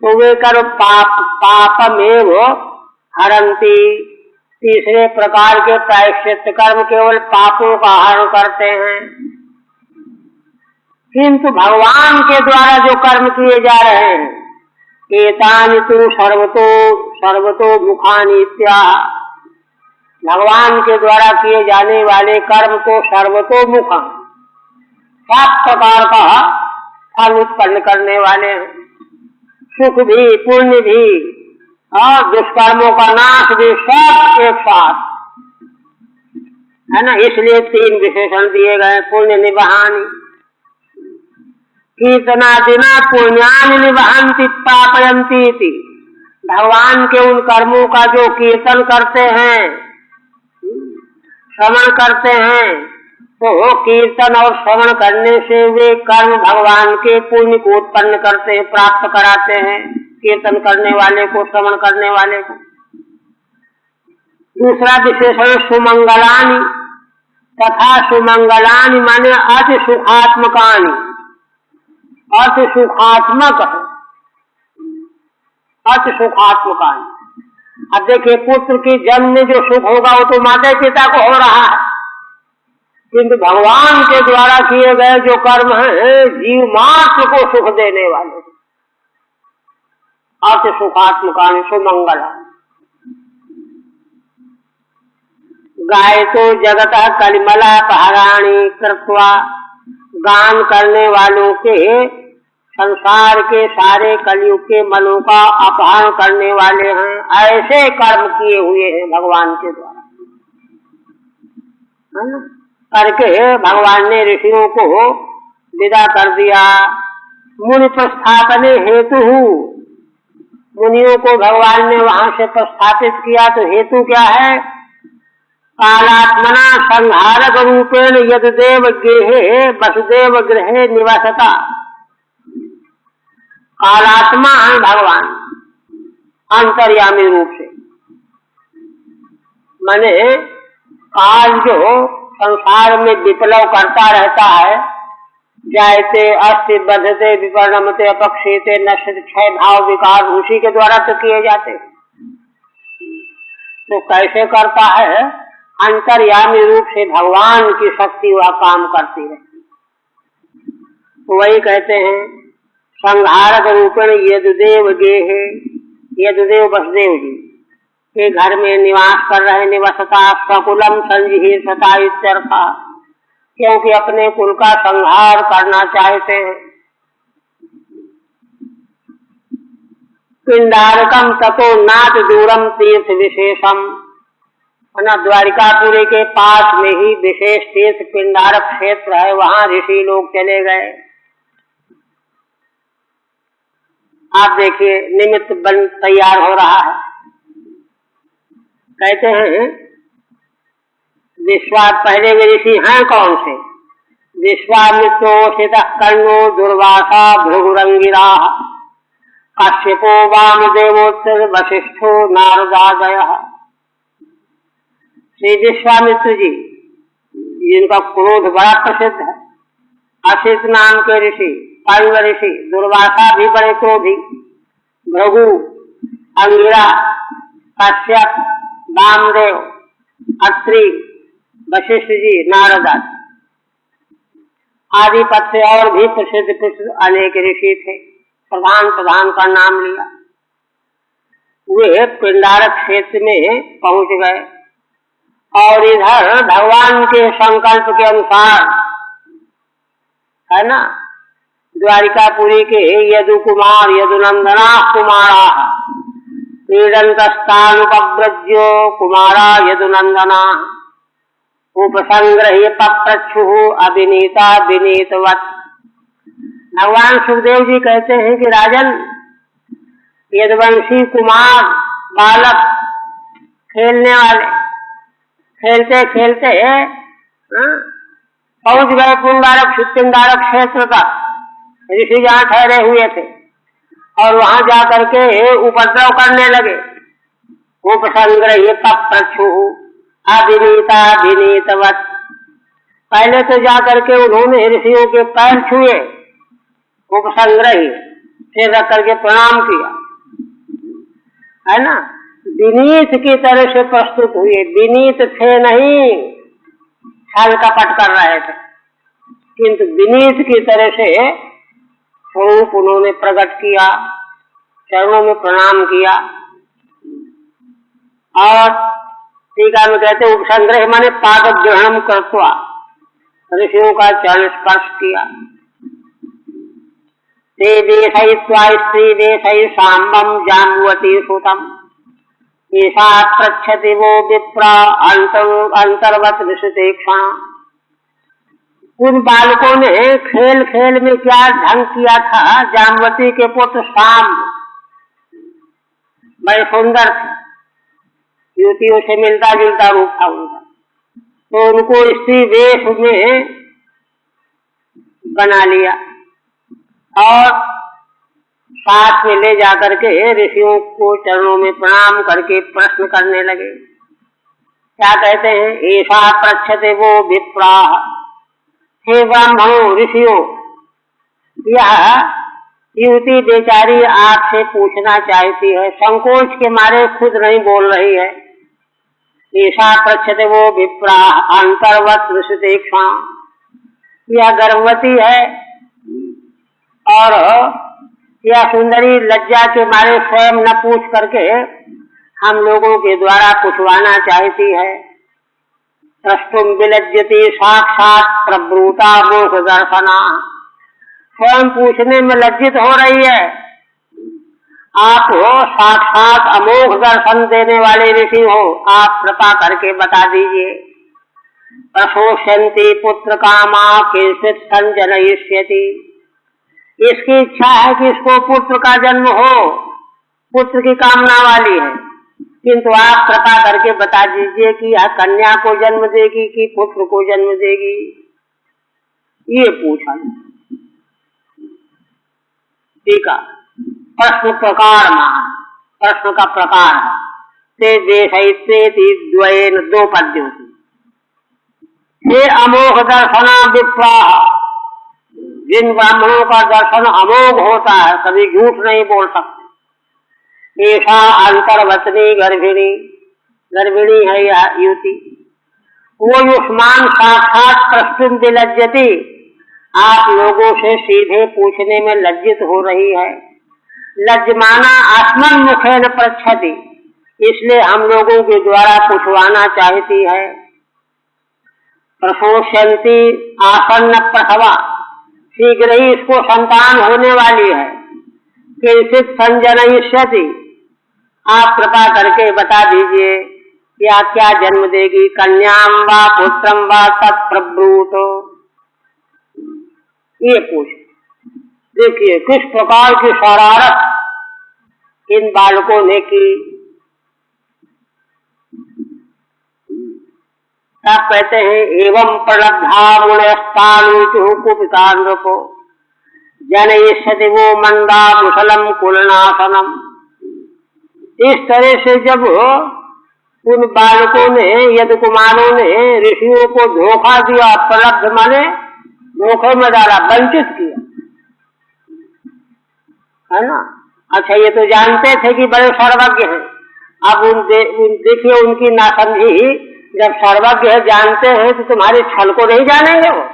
तो वे कर्म पापमेव हरन्ति। तीसरे प्रकार के प्रायश्चित कर्म केवल पापों का हरण करते हैं। किंतु भगवान के द्वारा जो कर्म किए जा रहे हैं, एतानि तु सर्वतो मुखानि इत्याह, भगवान के द्वारा किए जाने वाले कर्म को सर्वतोमुख, सब प्रकार का फल उत्पन्न करने वाले हैं। सुख भी, पुण्य भी और दुष्कर्मों का नाश भी, सब एक साथ, है ना। इसलिए 3 विशेषण दिए गए। पुण्य निवहानि कीर्तनादिना पुण्यानि निवहन्ति पापयन्ति इति, भगवान के उन कर्मों का जो कीर्तन करते हैं, श्रवण करते हैं, तो कीर्तन और श्रवण करने से वे कर्म भगवान के पुण्य को उत्पन्न करते हैं, प्राप्त कराते हैं। कीर्तन करने वाले को, श्रवण करने वाले को। दूसरा विशेषण सुमंगलानि, तथा सुमंगलानि माने अति सुखात्मकानि, अति सुखात्मक, अति सुखात्मकानि। अब देखिए, पुत्र के जन्म में जो सुख होगा वो तो माता पिता को हो रहा है, किंतु भगवान के द्वारा किए गए जो कर्म हैं जीव मात्र को सुख देने वाले, अति सुखात्मकानि सुमंगलानि। गायतो जगतः कलिमलापहराणि कृत्वा, गान करने वालों के संसार के सारे कलयुग के मलों का अपहरण करने वाले हैं, ऐसे कर्म किए हुए हैं भगवान के द्वारा, है ना? करके भगवान ने ऋषियों को विदा कर दिया। मुनि प्रस्थापने हेतु, मुनियों को भगवान ने वहां से प्रस्थापित किया, तो हेतु क्या है? कालात्मना संहारक रूपेण यददेव गेहे वसुदेव गृहे निवासता। कालात्मा है भगवान अंतर्यामी रूप से, माने काल जो संसार में विप्लव करता रहता है, जायते अस्ति बधते विपर्णमते अपक्षेते नश्यते, क्षय भाव विकार उसी के द्वारा तो किए जाते। तो कैसे करता है? अंतर्यामी रूप से भगवान की शक्ति वह काम करती रहती। तो वही कहते हैं संहारक रूपेण यदुदेव गेहे, यदुदेव वसुदेव जी के घर में निवास कर रहे, निवसता स्वकुलम संजीहिरसता इत्यर्था, क्योंकि अपने कुल का संहार करना चाहते हैं। पिंडारकम ततो नाथ दूरम तीर्थ विशेषम, द्वारिकापुरी के पास में ही विशेष तीर्थ पिंडारक क्षेत्र है, वहां ऋषि लोग चले गए। आप देखिए निमित्त बन तैयार हो रहा है। कहते हैं पहले के ऋषि हैं कौन से? विश्वामित्रोषित कर्णो दुर्वासा भृगुरंगिरा, कश्यपो वामदेवोत्तर वशिष्ठो नारदादयः। श्री विश्वामित्र जी, जिनका क्रोध बड़ा प्रसिद्ध है, असित नाम के ऋषि, कण्व ऋषि, दुर्वासा भी बड़े क्रोधी, भृगु, अंगिरा, कश्यप, वामदेव, अत्रि, वशिष्ठ जी, नारद आदि पद से और भी प्रसिद्ध अनेक ऋषि थे। प्रधान का नाम लिया। वे पिंडारक क्षेत्र में पहुंच गए और इधर भगवान के संकल्प के अनुसार, है ना, द्वारिकापुरी के यदु कुमार यदुनंदना कुमारा क्रीडन्तस्तानुपव्रज्यो कुमारा यदुनंदना उपसंग्रह्य पप्रच्छु अभिनीता विनीतवत्। भगवान सुखदेव जी कहते हैं कि राजन, यदुवंशी कुमार बालक खेलने वाले खेलते खेलते पहुंच गए पिंडारक क्षेत्र तक। ऋषि जहाँ ठहरे हुए थे और वहां जाकर के उपद्रव करने लगे। उपसंग्रह्य पप्रच्छु अभिनीता विनीतवत्। पहले तो जाकर के उन्होंने ऋषियों के पैर छुए, उपसंग्रही, सिर रख करके प्रणाम किया, है ना, विनीत की तरह से प्रस्तुत हुए। विनीत थे नहीं, छल कपट कर रहे थे, किंतु विनीत की तरह से स्वरूप उन्होंने प्रकट किया, चरणों में प्रणाम किया। और टीका में कहते उपसंग्रह माने पाद ग्रहण कृत्वा, ऋषियों का चरण स्पर्श किया। ते देशयित्वा स्त्री देशयि साम्बम जाम्बवती सुतम, ऐसा पृच्छति वो विप्रा अंतर्वत विशुतेक्षा। उन बालकों ने खेल खेल में क्या ढंग किया था। जाम्बवती के पुत्र साम्ब बड़े सुंदर थे, युवतियों से मिलता जुलता रूप था उनका, तो उनको स्त्री वेश में बना लिया और साथ में ले जाकर के ऋषियों को चरणों में प्रणाम करके प्रश्न करने लगे। क्या कहते हैं? ऐसा पृच्छते वो विप्रा, हे ब्राह्मणों ऋषियों, यह युवती बेचारी आपसे पूछना चाहती है, संकोच के मारे खुद नहीं बोल रही है। ऐसा पृच्छते वो विप्रा अंतर्वत ऋषितेक्षा, यह गर्भवती है और यह सुंदरी लज्जा के मारे स्वयं न पूछ करके हम लोगों के द्वारा पूछवाना चाहती है। प्रस्तुम विलज्जति साक्षात प्रब्रूता मोक्ष दर्शना, स्वयं पूछने में लज्जित हो रही है। आप हो साक्षात अमोघ दर्शन देने वाले ऋषि हो, आप कृपा करके बता दीजिए। प्रशोषयन्ति पुत्र कामा किंचित संजनयिष्यति, इसकी इच्छा है कि इसको पुत्र का जन्म हो, पुत्र की कामना वाली है, किंतु आप कृपा करके बता दीजिए कि यह कन्या को जन्म देगी कि पुत्र को जन्म देगी। ये पूछा। ठीक है। प्रश्न प्रकार मान, प्रश्न का प्रकार है। ते देशैत्रेति द्वयेन, दो पद्यों से। हे अमोघ दर्शना विप्रा, जिन ब्राह्मणों का दर्शन अमोघ होता है, कभी झूठ नहीं बोल सकते। ऐसा अंतर्वतनी गर्भिणी, गर्भिणी है यह युवती, वो युष्मान साक्षात प्रस्तुत विलज्जति, आप लोगों से सीधे पूछने में लज्जित हो रही है। लज्जमाना आत्मन मुखेन पृच्छति, इसलिए हम लोगों के द्वारा पूछवाना चाहती है। प्रशोषयन्ति आसन्न प्रसवा, शीघ्र ही इसको संतान होने वाली है। किंचित संजनयिष्यति, आप कृपा करके बता दीजिए क्या क्या जन्म देगी, कन्याम वा पुत्रम वा तत्प्रब्रूतो। ये पूछ, देखिए किस प्रकार की शरारत इन बालकों ने की। तब कहते हैं एवं प्रलब्धा मुनयस्तानुचु कुपितान्धको जनयिष्यति वो मंदा मुसलम कुलनाशनम। इस तरह से जब उन बालकों ने, यदि कुमारों ने ऋषियों को धोखा दिया, प्रलब्ध माने धोखे में डाला, वंचित किया, है ना। अच्छा, ये तो जानते थे कि बड़े सर्वज्ञ हैं। अब देखिए उनकी नासमझी, जब सर्वज्ञ है, जानते हैं, तो तुम्हारे छल को नहीं जानेंगे वो।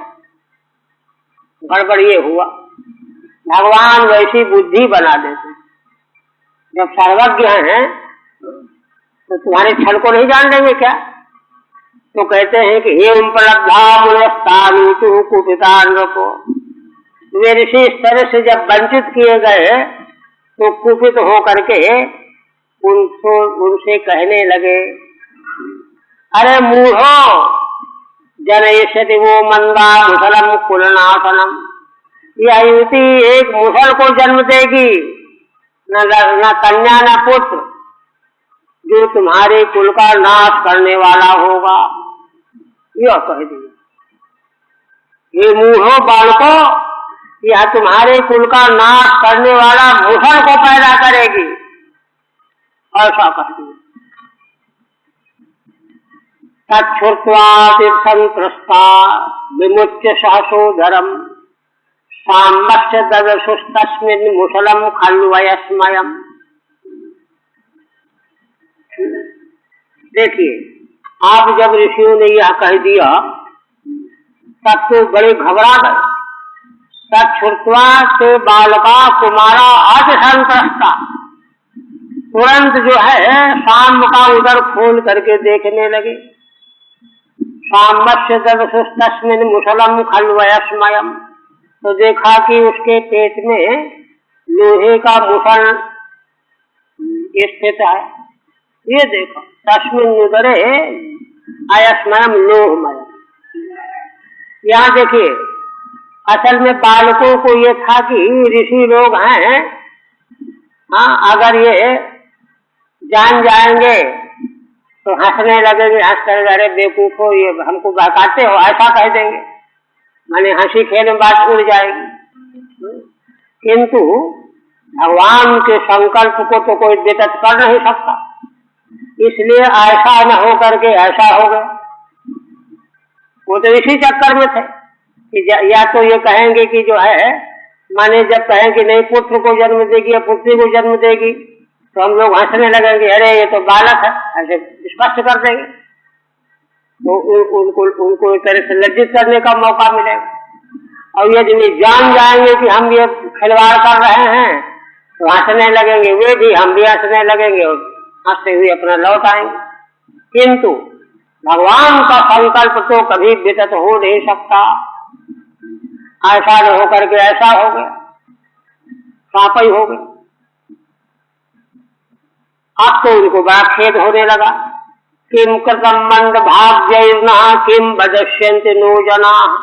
गड़बड़ ये हुआ, भगवान वैसी बुद्धि बना देते। जब सर्वज्ञ हैं तो तुम्हारे छल को नहीं जान लेंगे क्या? तो कहते हैं कि हे उपलब्धा मुनस्तानुचु कुपितान्धको, वे ऋषि इस तरह से जब वंचित किए गए तो कुपित हो करके उनसे कहने लगे, अरे मूढ़ो, जनयिष्यति वो मंदा मुसलम कुलनाशनम, यह युवती एक मुसल को जन्म देगी, न कन्या न पुत्र, जो तुम्हारे कुल का नाश करने वाला होगा। यह कह दिया, ये मूढ़ो बालको, यह तुम्हारे कुल का नाश करने वाला मुसल को पैदा करेगी, ऐसा कह दिया। तच्छ्रुत्वा संत्रस्ता विमुच्य सहसोधरम साम्बस्य ददशुस्तस्मिन् मुसलम खल्व वयस्मयम्। देखिए, आप जब ऋषियों ने यह कह दिया तब तो बड़े घबरा गए। तच्छ्रुत्वा से बालका कुमारा अतिसंत्रस्ता, तुरंत जो है शाम का उदर खोल करके देखने लगे। साम्बस्य ददशुस्तस्मिन् मुसलम खल्व वयस्मयम्, तो देखा कि उसके पेट में लोहे का मुसल स्थित है। ये देखो, तस्मिन् उदरे अयस्मयम् लोहमय। यहाँ देखिए, असल में बालकों को ये था कि ऋषि लोग हैं, हाँ, अगर ये जान जाएंगे तो हंसने लगेंगे, हंस कर अरे बेवकूफो, ये हमको बहकाते हो, ऐसा कह देंगे, माने हंसी खेल में बात उड़ जाएगी। किंतु भगवान के संकल्प को तो कोई वितत कर नहीं सकता, इसलिए ऐसा न हो करके ऐसा हो गया। वो तो इसी चक्कर में थे कि या तो ये कहेंगे कि जो है, माने जब कहें कि नहीं पुत्र को जन्म देगी या पुत्री को जन्म देगी, तो हम लोग हंसने लगेंगे, अरे ये तो बालक है, ऐसे स्पष्ट कर देंगे। तो उनको एक तरह से लज्जित करने का मौका मिलेगा। और यदि वे जान जाएंगे कि हम ये खिलवाड़ कर रहे हैं, तो हंसने लगेंगे वे भी, हम भी हंसने लगेंगे और हंसते हुए अपना लौट आएंगे। किंतु भगवान का संकल्प तो कभी वितत हो नहीं सकता। ऐसा न होकर के ऐसा हो गया, साप ही हो गया। अब तो उनको बड़ा खेद होने लगा। किम कृतम मंद भाग्यैर्न किम वदस्यन्ति नो जनाः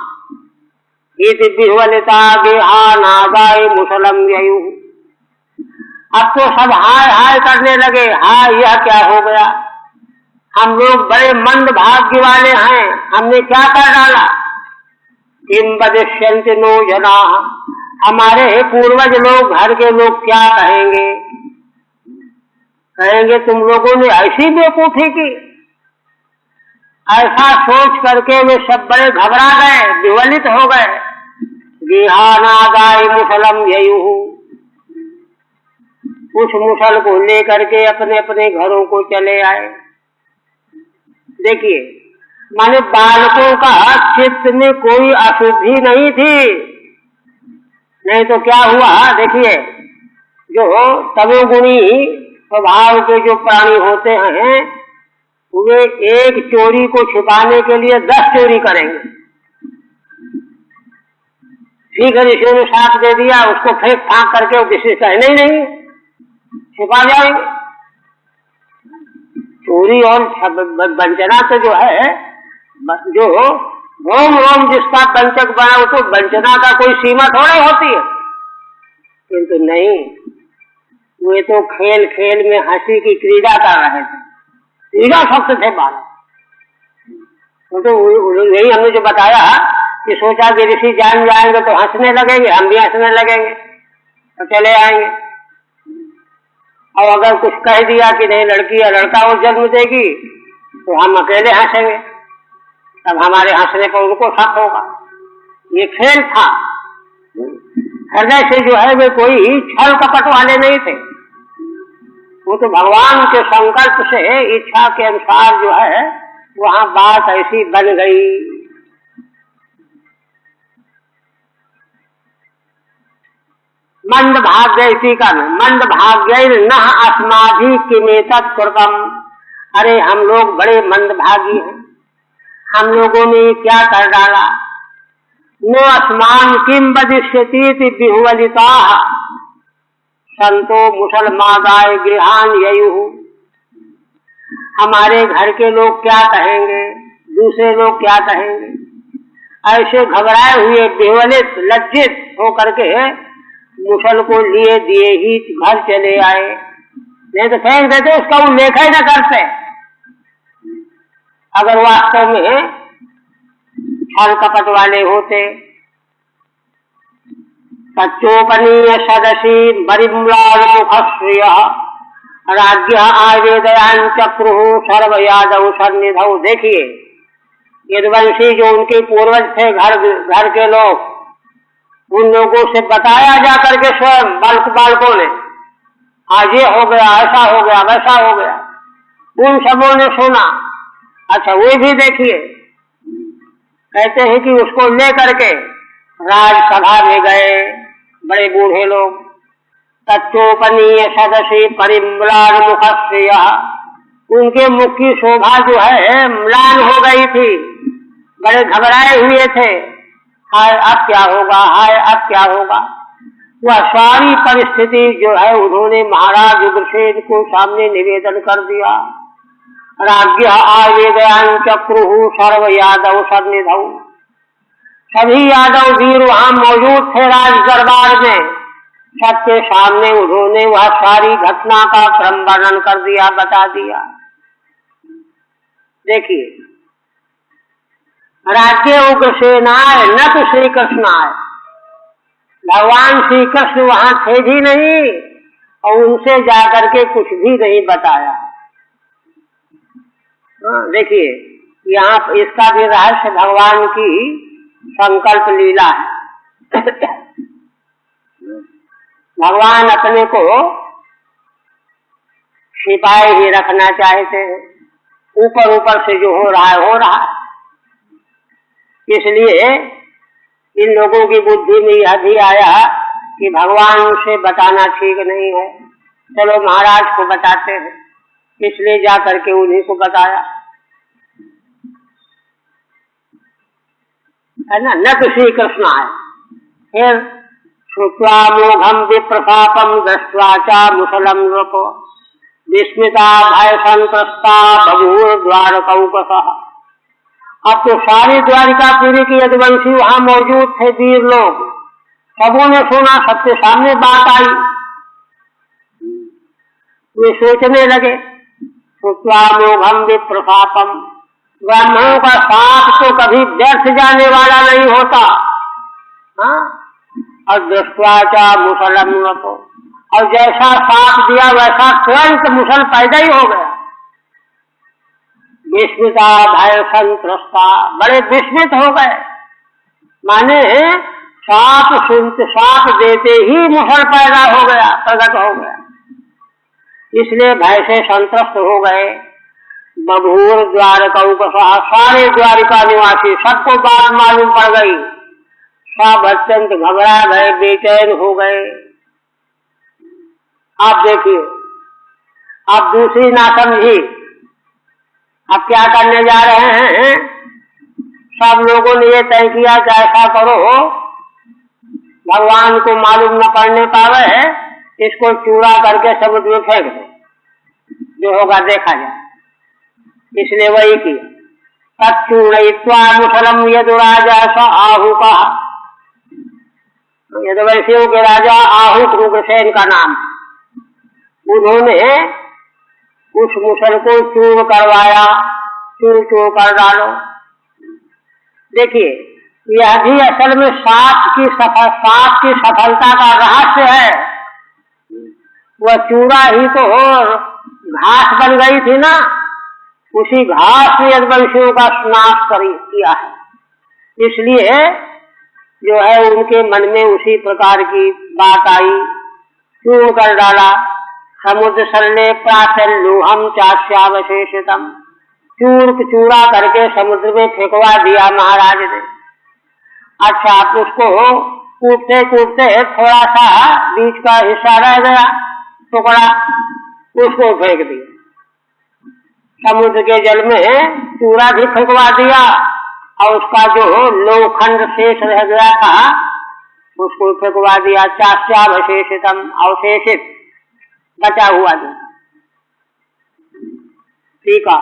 इति विह्वलिता गेहा नादाय मुसलम ययुः। अब तो सब हाय हाय करने लगे, हाय यह क्या हो गया, हम लोग बड़े मंद भाग्य वाले हैं, हमने क्या कर डाला। किम वदिष्यन्ति नो जनाः, हमारे पूर्वज लोग, घर के लोग क्या कहेंगे, कहेंगे तुम लोगों ने ऐसी बेवकूफी की। ऐसा सोच करके वे सब बड़े घबरा गए, विवलित हो गए। गेहानादाय मुसलम ययुः, उस मुसल को लेकर के अपने अपने घरों को चले आए। देखिए, माने बालकों का चित्त में कोई अशुद्धि नहीं थी। नहीं तो क्या हुआ, देखिए, जो तमोगुणी स्वभाव के जो प्राणी होते हैं, वे एक चोरी को छिपाने के लिए 10 चोरी करेंगे। ठीक है, ऋषियों ने साथ दे दिया, उसको फेंक फांक करके वो किसी से कहना ही नहीं, छिपा जाएंगे। चोरी और वंचना तो जो है, जो रोम रोम जिसका वंचक बना, वो तो वंचना का कोई सीमा थोड़ी होती है। किंतु नहीं, वे तो खेल खेल में हंसी की क्रीड़ा कर रहे थे, क्रीड़ा शब्द थे बाल। तो यही हमने जो बताया कि सोचा कि ऋषि जान जाएंगे तो हंसने लगेंगे, हम भी हंसने लगेंगे तो चले आएंगे। और अगर कुछ कह दिया कि नहीं लड़की या लड़का वो जन्म देगी, तो हम अकेले हंसेंगे, तब हमारे हंसने पर उनको शक होगा। ये खेल था। हृदय से जो है वे कोई छल कपट वाले नहीं थे, वो तो भगवान के संकल्प से इच्छा के अनुसार जो है वहां बात ऐसी बन गई। मंद भाग्य, इसी का मंद भाग्य न अस्माभि किमेतत् कृतम्। अरे हम लोग बड़े मंद भागी हैं, हम लोगों ने क्या कर डाला। नो अस्मान किम वदिष्यतीति विह्वलिताः संतो मुसलमादाय गृहान ययुः। हमारे घर के लोग क्या कहेंगे, दूसरे लोग क्या कहेंगे, ऐसे घबराए हुए, विह्वलित, लज्जित होकर के मुसल को लिए दिए ही घर चले आए। नहीं तो फेंक देते, उसका उल्लेख ही न करते। अगर वास्तव में छल कपट वाले होते। सच्चोपनीय सदसी बरिम्लाल मुखश्रियः राज्ञ आवेदयान चक्रुः सर्व यादव सन्निधौ। देखिए, यदुवंशी जो उनके पूर्वज थे, घर के लोग, उन लोगों से बताया जा करके स्वयं बालकों ने, आज ये हो गया, ऐसा हो गया, वैसा हो गया। उन सबों ने सुना। अच्छा, वो भी देखिए, कहते हैं कि उसको लेकर के राजसभा में गए बड़े बूढ़े लोग। तच्चोपनीय सदसी परिम्लान मुखश्रियः, उनके मुख की शोभा जो है म्लान हो गई थी, बड़े घबराए हुए थे। हाय अब क्या होगा, हाय अब क्या होगा। वह सारी परिस्थिति जो है उन्होंने महाराज उग्रसेन को सामने निवेदन कर दिया। राज्ञ आवेदयान चक्रुः सर्व यादव सन्निधौ। सभी यादव वीर वहां मौजूद थे राज दरबार में। सबके सामने उन्होंने वह सारी घटना का क्रम वर्णन कर दिया, बता दिया। देखिए, राज्य उग्रसेनाय न तो श्री कृष्णाय, भगवान श्री कृष्ण वहां थे भी नहीं और उनसे जाकर के कुछ भी नहीं बताया। देखिए यहाँ इसका भी रहस्य भगवान की संकल्प लीला है। भगवान अपने को छिपाए ही रखना चाहते हैं, ऊपर ऊपर से जो हो रहा है हो रहा है। इसलिए इन लोगों की बुद्धि में यह भी आया कि भगवान से बताना ठीक नहीं है, चलो महाराज को बताते हैं, इसलिए जा करके उन्हीं को बताया, है ना। न तो श्री कृष्ण आए। फिर श्रुत्वा मोघम विप्रतापम दृष्ट्वा च मुसलम नृपो विस्मिता भय संत्रस्ता बभूव द्वारकौकसः। अब तो सारी द्वारिकापुरी के यदुवंशी वहां मौजूद थे, वीर लोग, सबों ने सुना, सबके सामने बात आई। वे सोचने लगे, श्रुत्वा मोघम विप्रतापम, ब्राह्मणों का साथ तो कभी व्यर्थ जाने वाला नहीं होता, हाँ। और दृष्ट्वा च मुसलम नृपो, और जैसा साथ दिया वैसा तुरंत मुसल पैदा ही हो गया। विस्मिता भय संत्रस्ता, बड़े विस्मित हो गए, माने साथ देते ही मुसल पैदा हो गया, प्रकट हो गया, इसलिए भय से संत्रस्त हो गए। बभूव द्वारकौकसः, सारे द्वारिका निवासी सबको बात मालूम पड़ गई, सब अत्यंत घबरा गए, बेचैन हो गए। आप देखिए, अब दूसरी नासमझी, अब क्या करने जा रहे हैं। सब लोगों ने ये तय किया कि ऐसा करो, भगवान को मालूम न पड़ने पावे, इसको चूड़ा करके समुद्र में फेंक दो, जो होगा देखा जाए। इसलिए वही किया। तच्चूड़यित्वा मुसलम यदुराजा स आहुकः, यदुवंशियों के राजा आहुक उग्रसेन का नाम, उन्होंने उस मुसल को चूर करवाया, चूर कर डालो। देखिए यह भी असल में साप की सफलता का रहस्य है। वह चूड़ा ही तो घास बन गई थी ना, उसी घास ने यदुवंशियों का नाश किया है। इसलिए जो है उनके मन में उसी प्रकार की बात आई, चूर कर डाला। समुद्र सरले प्राचल लोहम चास्यावशेषितम, चूड़ा करके समुद्र में फेंकवा दिया महाराज ने। अच्छा, आप उसको कूटते कूटते थोड़ा सा बीच का हिस्सा रह गया, टुकड़ा, उसको फेंक दिया समुद्र के जल में, चूड़ा भी फेंकवा दिया, और उसका जो लोखंड शेष रह गया था उसको फेंकवा दिया। चास्यावशेषितम, अवशेषित बचा हुआ जो। ठीक है।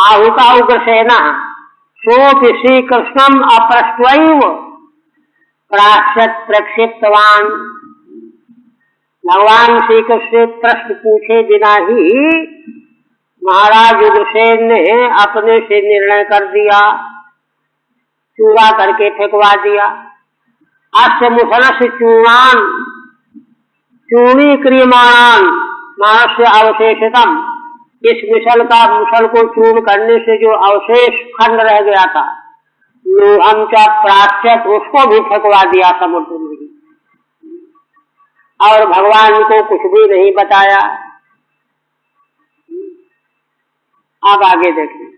आहुका उग्रसेना सोपि श्री कृष्णम अपृष्ट्वैव प्राश्यत प्रक्षिप्तवान, भगवान श्री कृष्ण प्रश्न पूछे बिना ही महाराज उग्रसेन ने अपने से निर्णय कर दिया, चूड़ा करके फेंकवा दिया। अस्य मुसलस्य चूर्णान चूर्णी क्रियमाणान मानस्य अवशेषितम, इस मुसल को चूर्ण करने से जो अवशेष खंड रह गया था, लोहम च प्राश्यत, उसको भी फेंकवा दिया समुद्र में, और भगवान को कुछ भी नहीं बताया। अब आगे देखिए।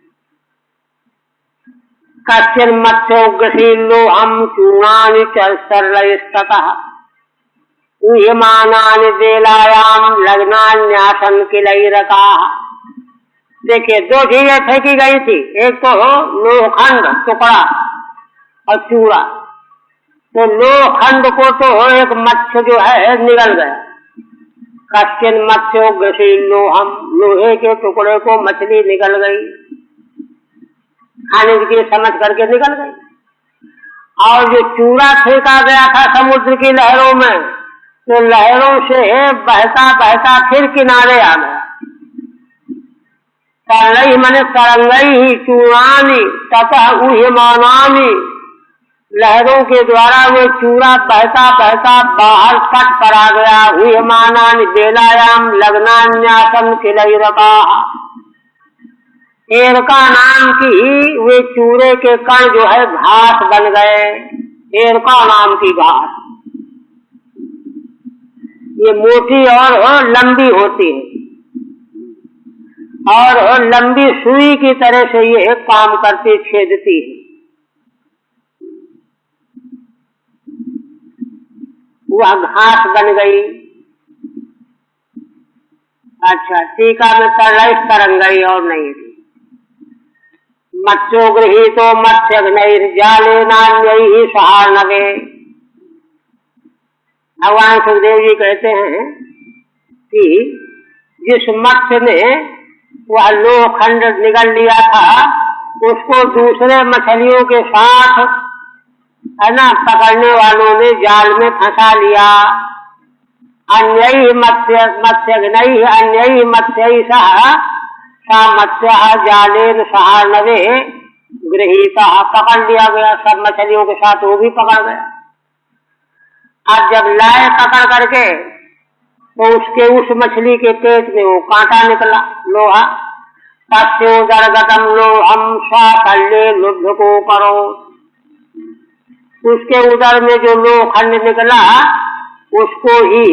कश्चिन मत्स्योग्रशीलोहम चूर्णानि च सरलस्ततः ऊह्यमानानि वेलायाम लग्नान्यासन किलैरकाः। देखिए दो चीजें फेंकी गई थी, एक तो लोहखंड टुकड़ा और चूड़ा। तो लोहखंड को तो एक मत्स्य जो है निगल गया। कश्चिन मत्स्योग्रशीलोहम, लोहे के टुकड़े को मछली निगल गई, खाने के लिए समझ करके निकल गई। और जो चूड़ा फेंका गया था समुद्र की लहरों में, तो लहरों से बहता बहता फिर किनारे आ गया। तरंगई मने तरंगई ही चूर्णानि ततः ऊह्यमानानि, लहरों के द्वारा वो चूरा बहता बहता बाहर तट पर आ गया। हुई मानान बेलायाम लग्नान्यासम किलैरका, एरका नाम की वे चूरे के कण जो है घास बन गए। एरका नाम की घास ये मोटी और लंबी होती है और लंबी सुई की तरह से ये काम करती, छेदती है। वह घास बन गई। अच्छा, टीका में तरल तरंगई और नहीं थी। मत्स्यो गृहीतो मत्स्यघ्नैर्जाले नान्यैः सहार्णवे। भगवान सुखदेव जी कहते हैं कि जिस मत्स्य ने वह लोखंड निगल लिया था उसको दूसरे मछलियों के साथ है ना पकड़ने वालों ने जाल में फंसा लिया। अन्यैः मत्स्यघ्नैः अन्यैः मत्स्यैः सह सा मत्स्य जालेन सहार्णवे गृहीता, पकड़ लिया गया सब मछलियों के साथ, वो भी पकड़ गया। अब जब लाए पकड़ करके तो उसके उस मछली के पेट में वो कांटा निकला, लोहा। तस्योदरगतम लोहम साफल्ये लुब्ध को करो, उसके उदर में जो लोखंड निकला उसको ही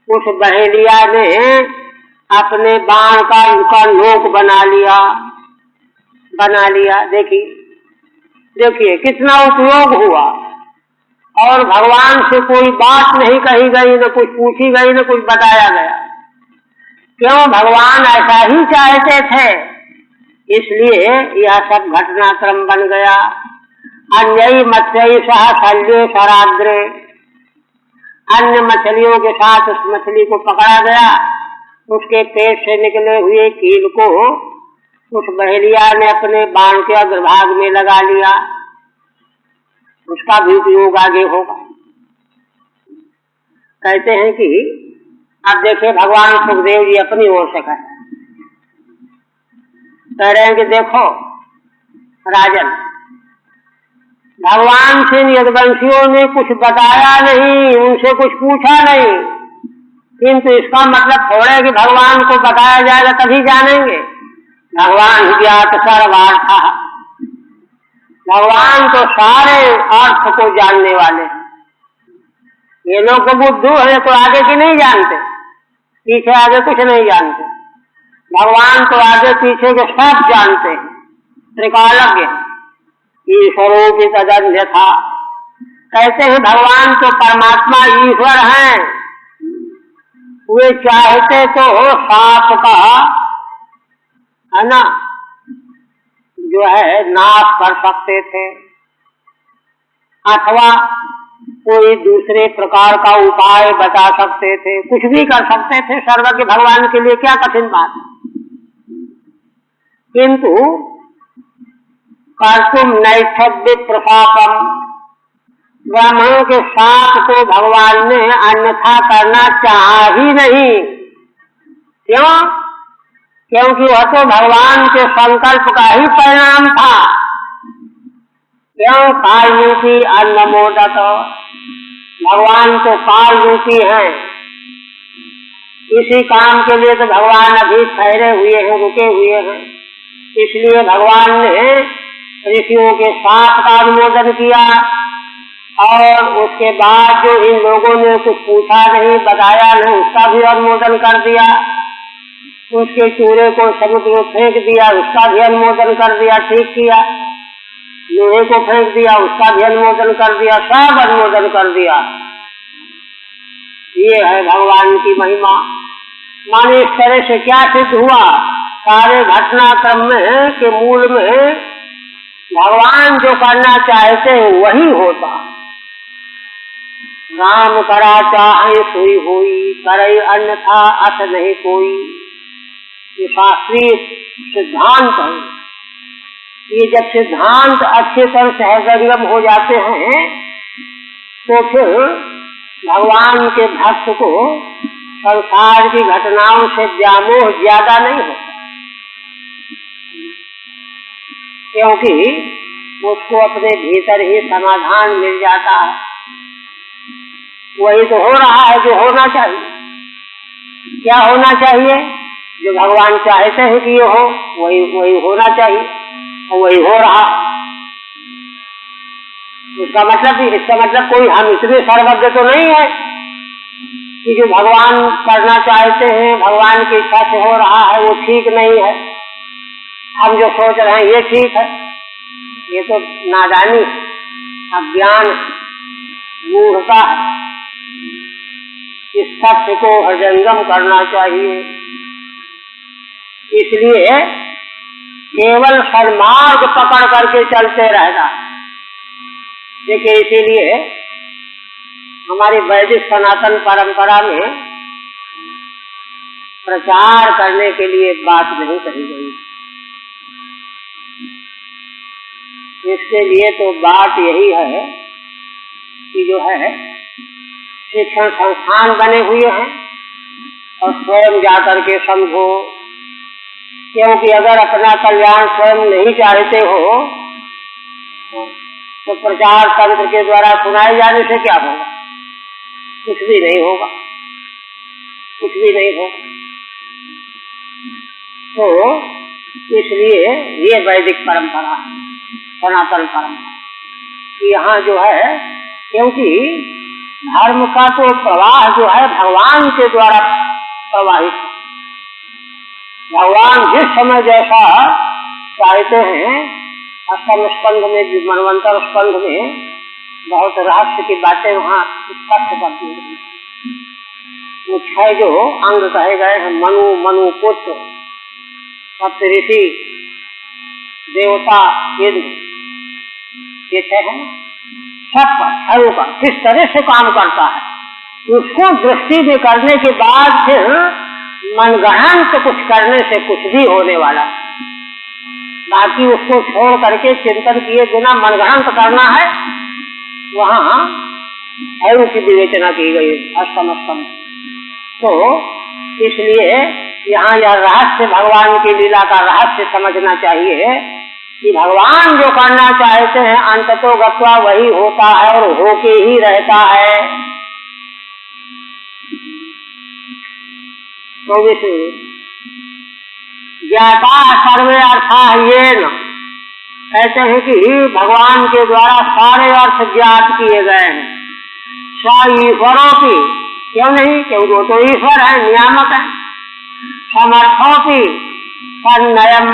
उस बहेलिया ने अपने बाण का नोक बना लिया। देखिए कितना उपयोग हुआ। और भगवान से कोई बात नहीं कही गई, न कुछ पूछी गई, न कुछ बताया गया। क्यों? भगवान ऐसा ही चाहते थे, इसलिए यह सब घटनाक्रम बन गया। अन्यैः मत्स्यैः सह शल्ये शराग्रे, अन्य मछलियों के साथ उस मछली को पकड़ा गया। उसके पेट से निकले हुए कील को उस बहेलिया ने अपने बाण के अग्रभाग में लगा लिया। उसका भी उपयोग आगे होगा। कहते हैं कि अब देखिए भगवान सुखदेव जी अपनी ओर से कह रहे हैं कि देखो राजन, भगवान से यदुवंशियों ने कुछ बताया नहीं, उनसे कुछ पूछा नहीं, किंतु इसका मतलब थोड़ा है कि भगवान को बताया जाएगा तभी जानेंगे। भगवान ज्ञात सर्वार्थ, भगवान तो सारे अर्थ को जानने वाले हैं। ये लोग तो बुद्धू है, तो आगे की नहीं जानते, पीछे आगे कुछ नहीं जानते। भगवान तो आगे पीछे के सब जानते हैं, त्रिकालज्ञ। ईश्वरों की तदन्य था, कहते हैं भगवान तो परमात्मा ईश्वर हैं। वे चाहते तो सांप का है ना जो है नाश कर सकते थे, अथवा कोई दूसरे प्रकार का उपाय बता सकते थे, कुछ भी कर सकते थे। सर्वज्ञ भगवान के लिए क्या कठिन बात। किंतु कर्तुम नैच्छद्य प्रशापम, ब्राह्मणों के साथ को भगवान ने अन्यथा करना चाहा ही नहीं। क्यों? क्योंकि वह तो भगवान के संकल्प का ही परिणाम था। क्यों? काल रूपी अन्न मोदक, भगवान तो काल रूपी हैं। इसी काम के लिए तो भगवान अभी ठहरे हुए हैं, रुके हुए हैं। इसलिए भगवान ने ऋषियों के साथ का अनुमोदन किया और उसके बाद जो इन लोगों ने कुछ पूछा नहीं, बताया नहीं, उसका भी अनुमोदन कर दिया। उसके चूरे को समुद्र में फेंक दिया, उसका भी अनुमोदन कर दिया, ठीक किया। लोहे को फेंक दिया, उसका भी अनुमोदन कर दिया, सब अनुमोदन कर दिया। ये है भगवान की महिमा। माने इस तरह से क्या सिद्ध हुआ, सारे घटनाक्रम में के मूल में भगवान जो करना चाहते हैं वही होता। राम करा चाहे सोई होई, करे अन्यथा अस नहीं कोई। ये शास्त्रीय सिद्धांत है। ये जब सिद्धांत अच्छे तरह से हृदयंगम हो जाते हैं तो फिर भगवान के भक्त को संसार की घटनाओं से व्यामोह ज्यादा नहीं होता। क्योंकि उसको अपने भीतर ही समाधान मिल जाता है। वही तो हो रहा है जो होना चाहिए। क्या होना चाहिए? जो भगवान चाहते हैं कि ये हो, वही वही होना चाहिए और वही हो रहा है। इसका मतलब कोई हम इतने सर्वज्ञ तो नहीं है कि जो भगवान करना चाहते हैं, भगवान की इच्छा से हो रहा है, वो ठीक नहीं है। हम जो सोच रहे हैं ये ठीक है, ये तो नादानी है, अज्ञान है, मूढ़ता है। इस सत्य को हृदयंगम करना चाहिए। इसलिए केवल सन्मार्ग पकड़ करके चलते रहना। देखिए, इसीलिए हमारी वैदिक सनातन परंपरा में प्रचार करने के लिए बात नहीं कही गई। इसके लिए तो बात यही है कि जो है शिक्षण संस्थान बने हुए हैं और स्वयं जाकर के समझो। क्योंकि अगर अपना कल्याण स्वयं नहीं चाहते हो तो प्रचार तंत्र के द्वारा सुनाए जाने से क्या होगा? कुछ भी नहीं होगा, कुछ भी नहीं होगा। तो इसलिए ये वैदिक परंपरा है, सनातन परंपरा। यहाँ जो है, क्योंकि धर्म का तो प्रवाह जो है भगवान के द्वारा प्रवाहित है। भगवान जिस समय जैसा चाहते हैं, अष्टम स्कंध में भी, मनवंतर स्कंध में बहुत रहस्य की बातें वहाँ स्पष्ट करती हैं। वो 6 जो अंग कहे गए हैं, मनु पुत्र, सप्तऋषि, देवता, इंद्र, ये 6 है। सब पर, 6 पर किस तरह से काम करता है उसको दृष्टि में करने के बाद फिर मनगढ़ंत कुछ करने से कुछ भी होने वाला। बाकी उसको छोड़ करके चिंतन किए बिना मनगढ़ंत करना है, वहाँ अयु की विवेचना की गई अष्टम स्कंध। तो इसलिए यहाँ यह रहस्य, भगवान की लीला का रहस्य समझना चाहिए कि भगवान जो करना चाहते हैं अंततो गत्वा वही होता है और होके ही रहता है। तो ज्ञाता सर्वे अर्था ये न, कहते हैं कि भगवान के द्वारा सारे अर्थ ज्ञात किए गए हैं। स्व ईश्वरों की, क्यों नहीं? क्योंकि वो तो ईश्वर है, नियामक है। समर्थों की तन्नयम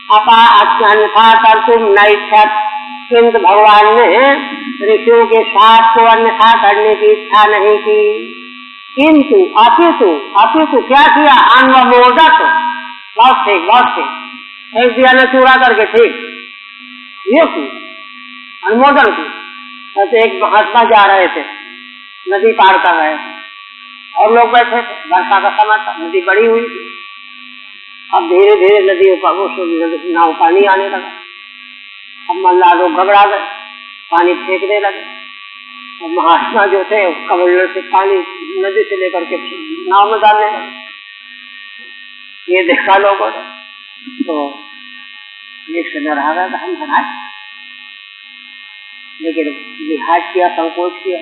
अपा अन्यथा कर तुम नैच्छत, किंतु भगवान ने ऋषियों के साथ को अन्यथा करने की इच्छा नहीं की। किंतु अपितु क्या किया? अनुमोदक, बहुत ठीक फेंक दिया न चूरा करके, ठीक ये की अनुमोदन की। तो एक महात्मा जा रहे थे, नदी पार कर रहे थे और लोग बैठे थे, वर्षा का समय था, नदी बड़ी हुई थी। अब धीरे धीरे नदी नाव पानी आने लगा। अब मल्लाह लोग घबरा गए, पानी फेंकने लगे। और महात्मा जो थे कमंडल से पानी नदी से लेकर के नाव में डालने लगे। ये देखा लोगों ने तो एक से डरा गया, हम महाराज, लेकिन लिहाज किया, संकोच किया,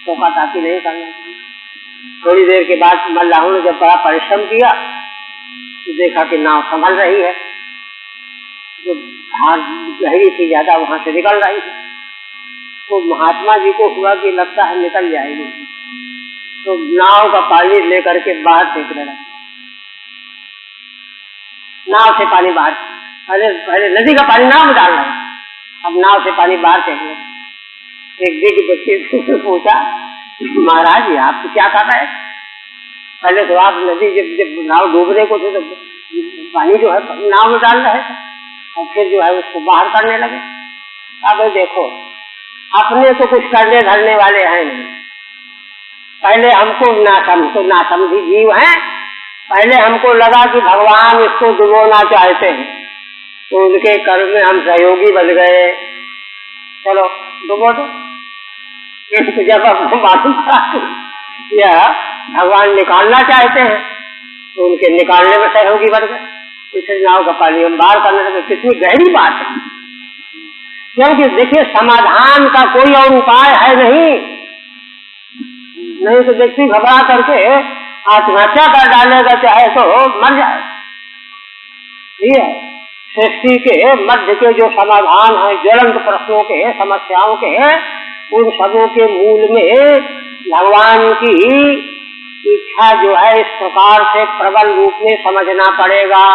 टोका टाकी नहीं करना चाहिए। थोड़ी देर के बाद मल्लाहों ने जब बड़ा परिश्रम किया तो देखा कि नाव संभल रही है, जो धार गहरी थी ज्यादा वहां से निकल रही थी। तो महात्मा जी को हुआ कि लगता है निकल जाएगी, तो नाव का पानी लेकर के बाहर फेंकने लगा। नाव से पानी बाहर, पहले नदी का पानी नाव में डाल रहे, अब नाव से पानी बाहर फेंकने। एक दिग्ग व्यक्ति से पूछा, महाराज ये आप क्या कर रहे? पहले तो आप नदी जब नाव डूबने को थे तो पानी जो है नाव में डाल रहे थे, और फिर जो है उसको बाहर करने लगे। अब देखो, अपने तो कुछ करने धरने वाले हैं नहीं। पहले हमको नासमझी जीव हैं, पहले हमको लगा कि भगवान इसको डुबोना चाहते हैं, तो उनके कर्म में हम सहयोगी बन गए, चलो डुबो दो। किंतु जब हमको मालूम पड़ा कि यह भगवान निकालना चाहते हैं, तो उनके निकालने में सहयोगी बन गए। इसलिए नाव का पानी हम बाहर करने लगे। कितनी गहरी बात है। क्योंकि देखिए समाधान का कोई और उपाय है नहीं तो व्यक्ति घबरा करके आत्महत्या कर डालेगा, चाहे तो मर जाए। ये सृष्टि के मध्य के जो समाधान है ज्वलंत प्रश्नों के, समस्याओं के, उन सबों के मूल में भगवान की इच्छा जो है इस प्रकार से प्रबल रूप में समझना पड़ेगा।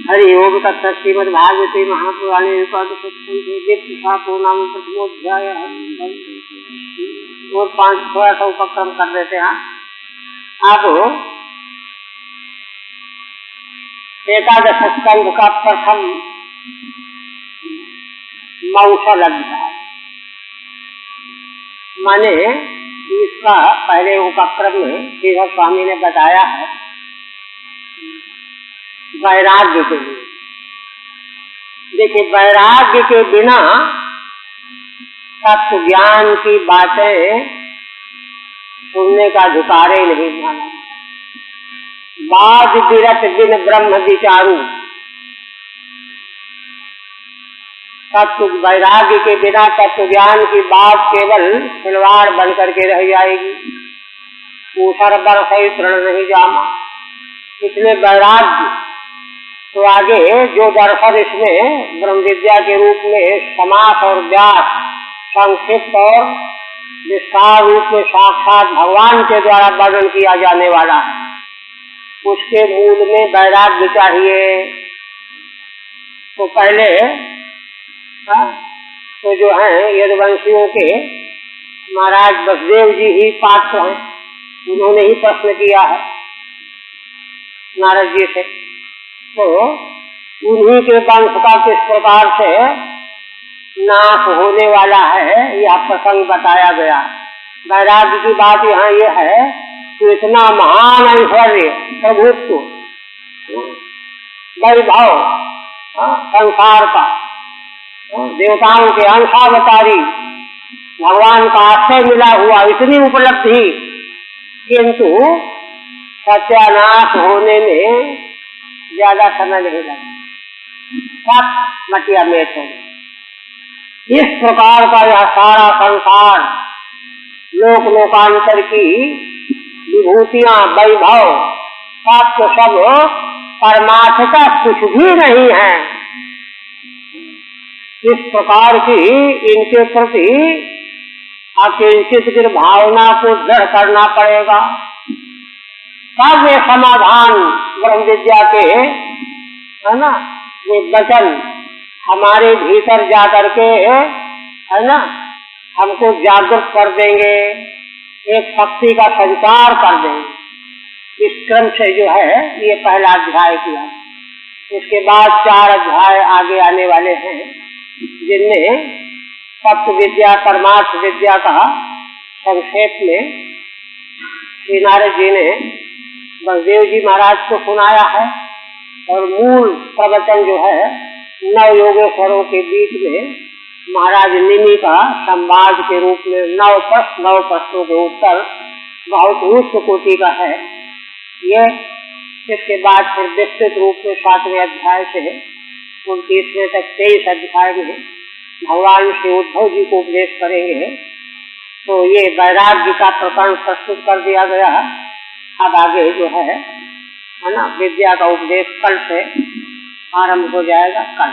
हरि ओम तत्सत्। श्रीमद्भागवते महापुराणे नाम प्रथमोध्याय। और 5 थोड़ा सा उपक्रम कर देते हैं। अब एकादश स्कंध का प्रथम मौसल अध्याय, माने इसका पहले उपक्रम में श्रीधर स्वामी ने बताया है वैराग्य के लिए। देखिए, वैराग्य के बिना तत्व ज्ञान की बातें सुनने का अधिकार ही नहीं माना। बाज विरत बिन ब्रह्म विचारू, तत्व वैराग्य के बिना तत्व ज्ञान की बात केवल खिलवाड़ बन करके रह जाएगी। ऊसर बरसई तृण नहीं जामा। इसलिए वैराग्य तो आगे जो दर्शन इसमें ब्रह्म विद्या के रूप में समास और व्यास संक्षिप्त और विस्तार रूप में साक्षात भगवान के द्वारा वर्णन किया जाने वाला है, उसके मूल में वैराग्य चाहिए। तो पहले तो जो है यदुवंशियों के महाराज वसुदेव जी ही पात्र हैं, उन्होंने ही प्रश्न किया है नारद जी से। तो उन्हीं के वंश का किस प्रकार से नाश होने वाला है यह प्रसंग बताया गया। वैराग्य की बात यहाँ ये है कि इतना महान ऐश्वर्य, प्रभुत्व, वैभव संसार का, देवताओं के अंशावतारी भगवान का आश्रय मिला हुआ, इतनी उपलब्धि, किंतु सत्यानाश होने में ज्यादा समय नहीं लगा, सब मटिया मेट हो गया। इस प्रकार का यह सारा संसार, लोक लोकांतर की विभूतियां, वैभव, सब तो सब परमार्थता कुछ भी नहीं है। इस प्रकार की इनके प्रति अकिंचित भावना को दृढ़ करना पड़ेगा। तब वे समाधान ब्रह्म विद्या के, है ना, वे वचन हमारे भीतर जाकर के, है ना, हमको जागृत कर देंगे, एक शक्ति का संचार कर देंगे। इस क्रम से जो है ये पहला अध्याय किया। इसके बाद 4 अध्याय आगे आने वाले हैं, जिनमें तत्व विद्या, परमार्थ विद्या का संक्षेप में श्री नारद जी ने वसुदेव जी महाराज को सुनाया है। और मूल प्रवचन जो है 9 योगेश्वरों के बीच में महाराज निमि का संवाद के रूप में 9 प्रश्नों के उत्तर बहुत उच्च कोटि का है ये। इसके बाद फिर विस्तृत रूप में 7वें अध्याय से 29वें तक 23 अध्याय में भगवान श्री उद्धव जी को उपदेश करेंगे। तो ये वैराग्य का प्रकरण प्रस्तुत कर दिया गया। अब आगे जो है ना, विद्या का उपदेश कल से आरंभ हो जाएगा। कल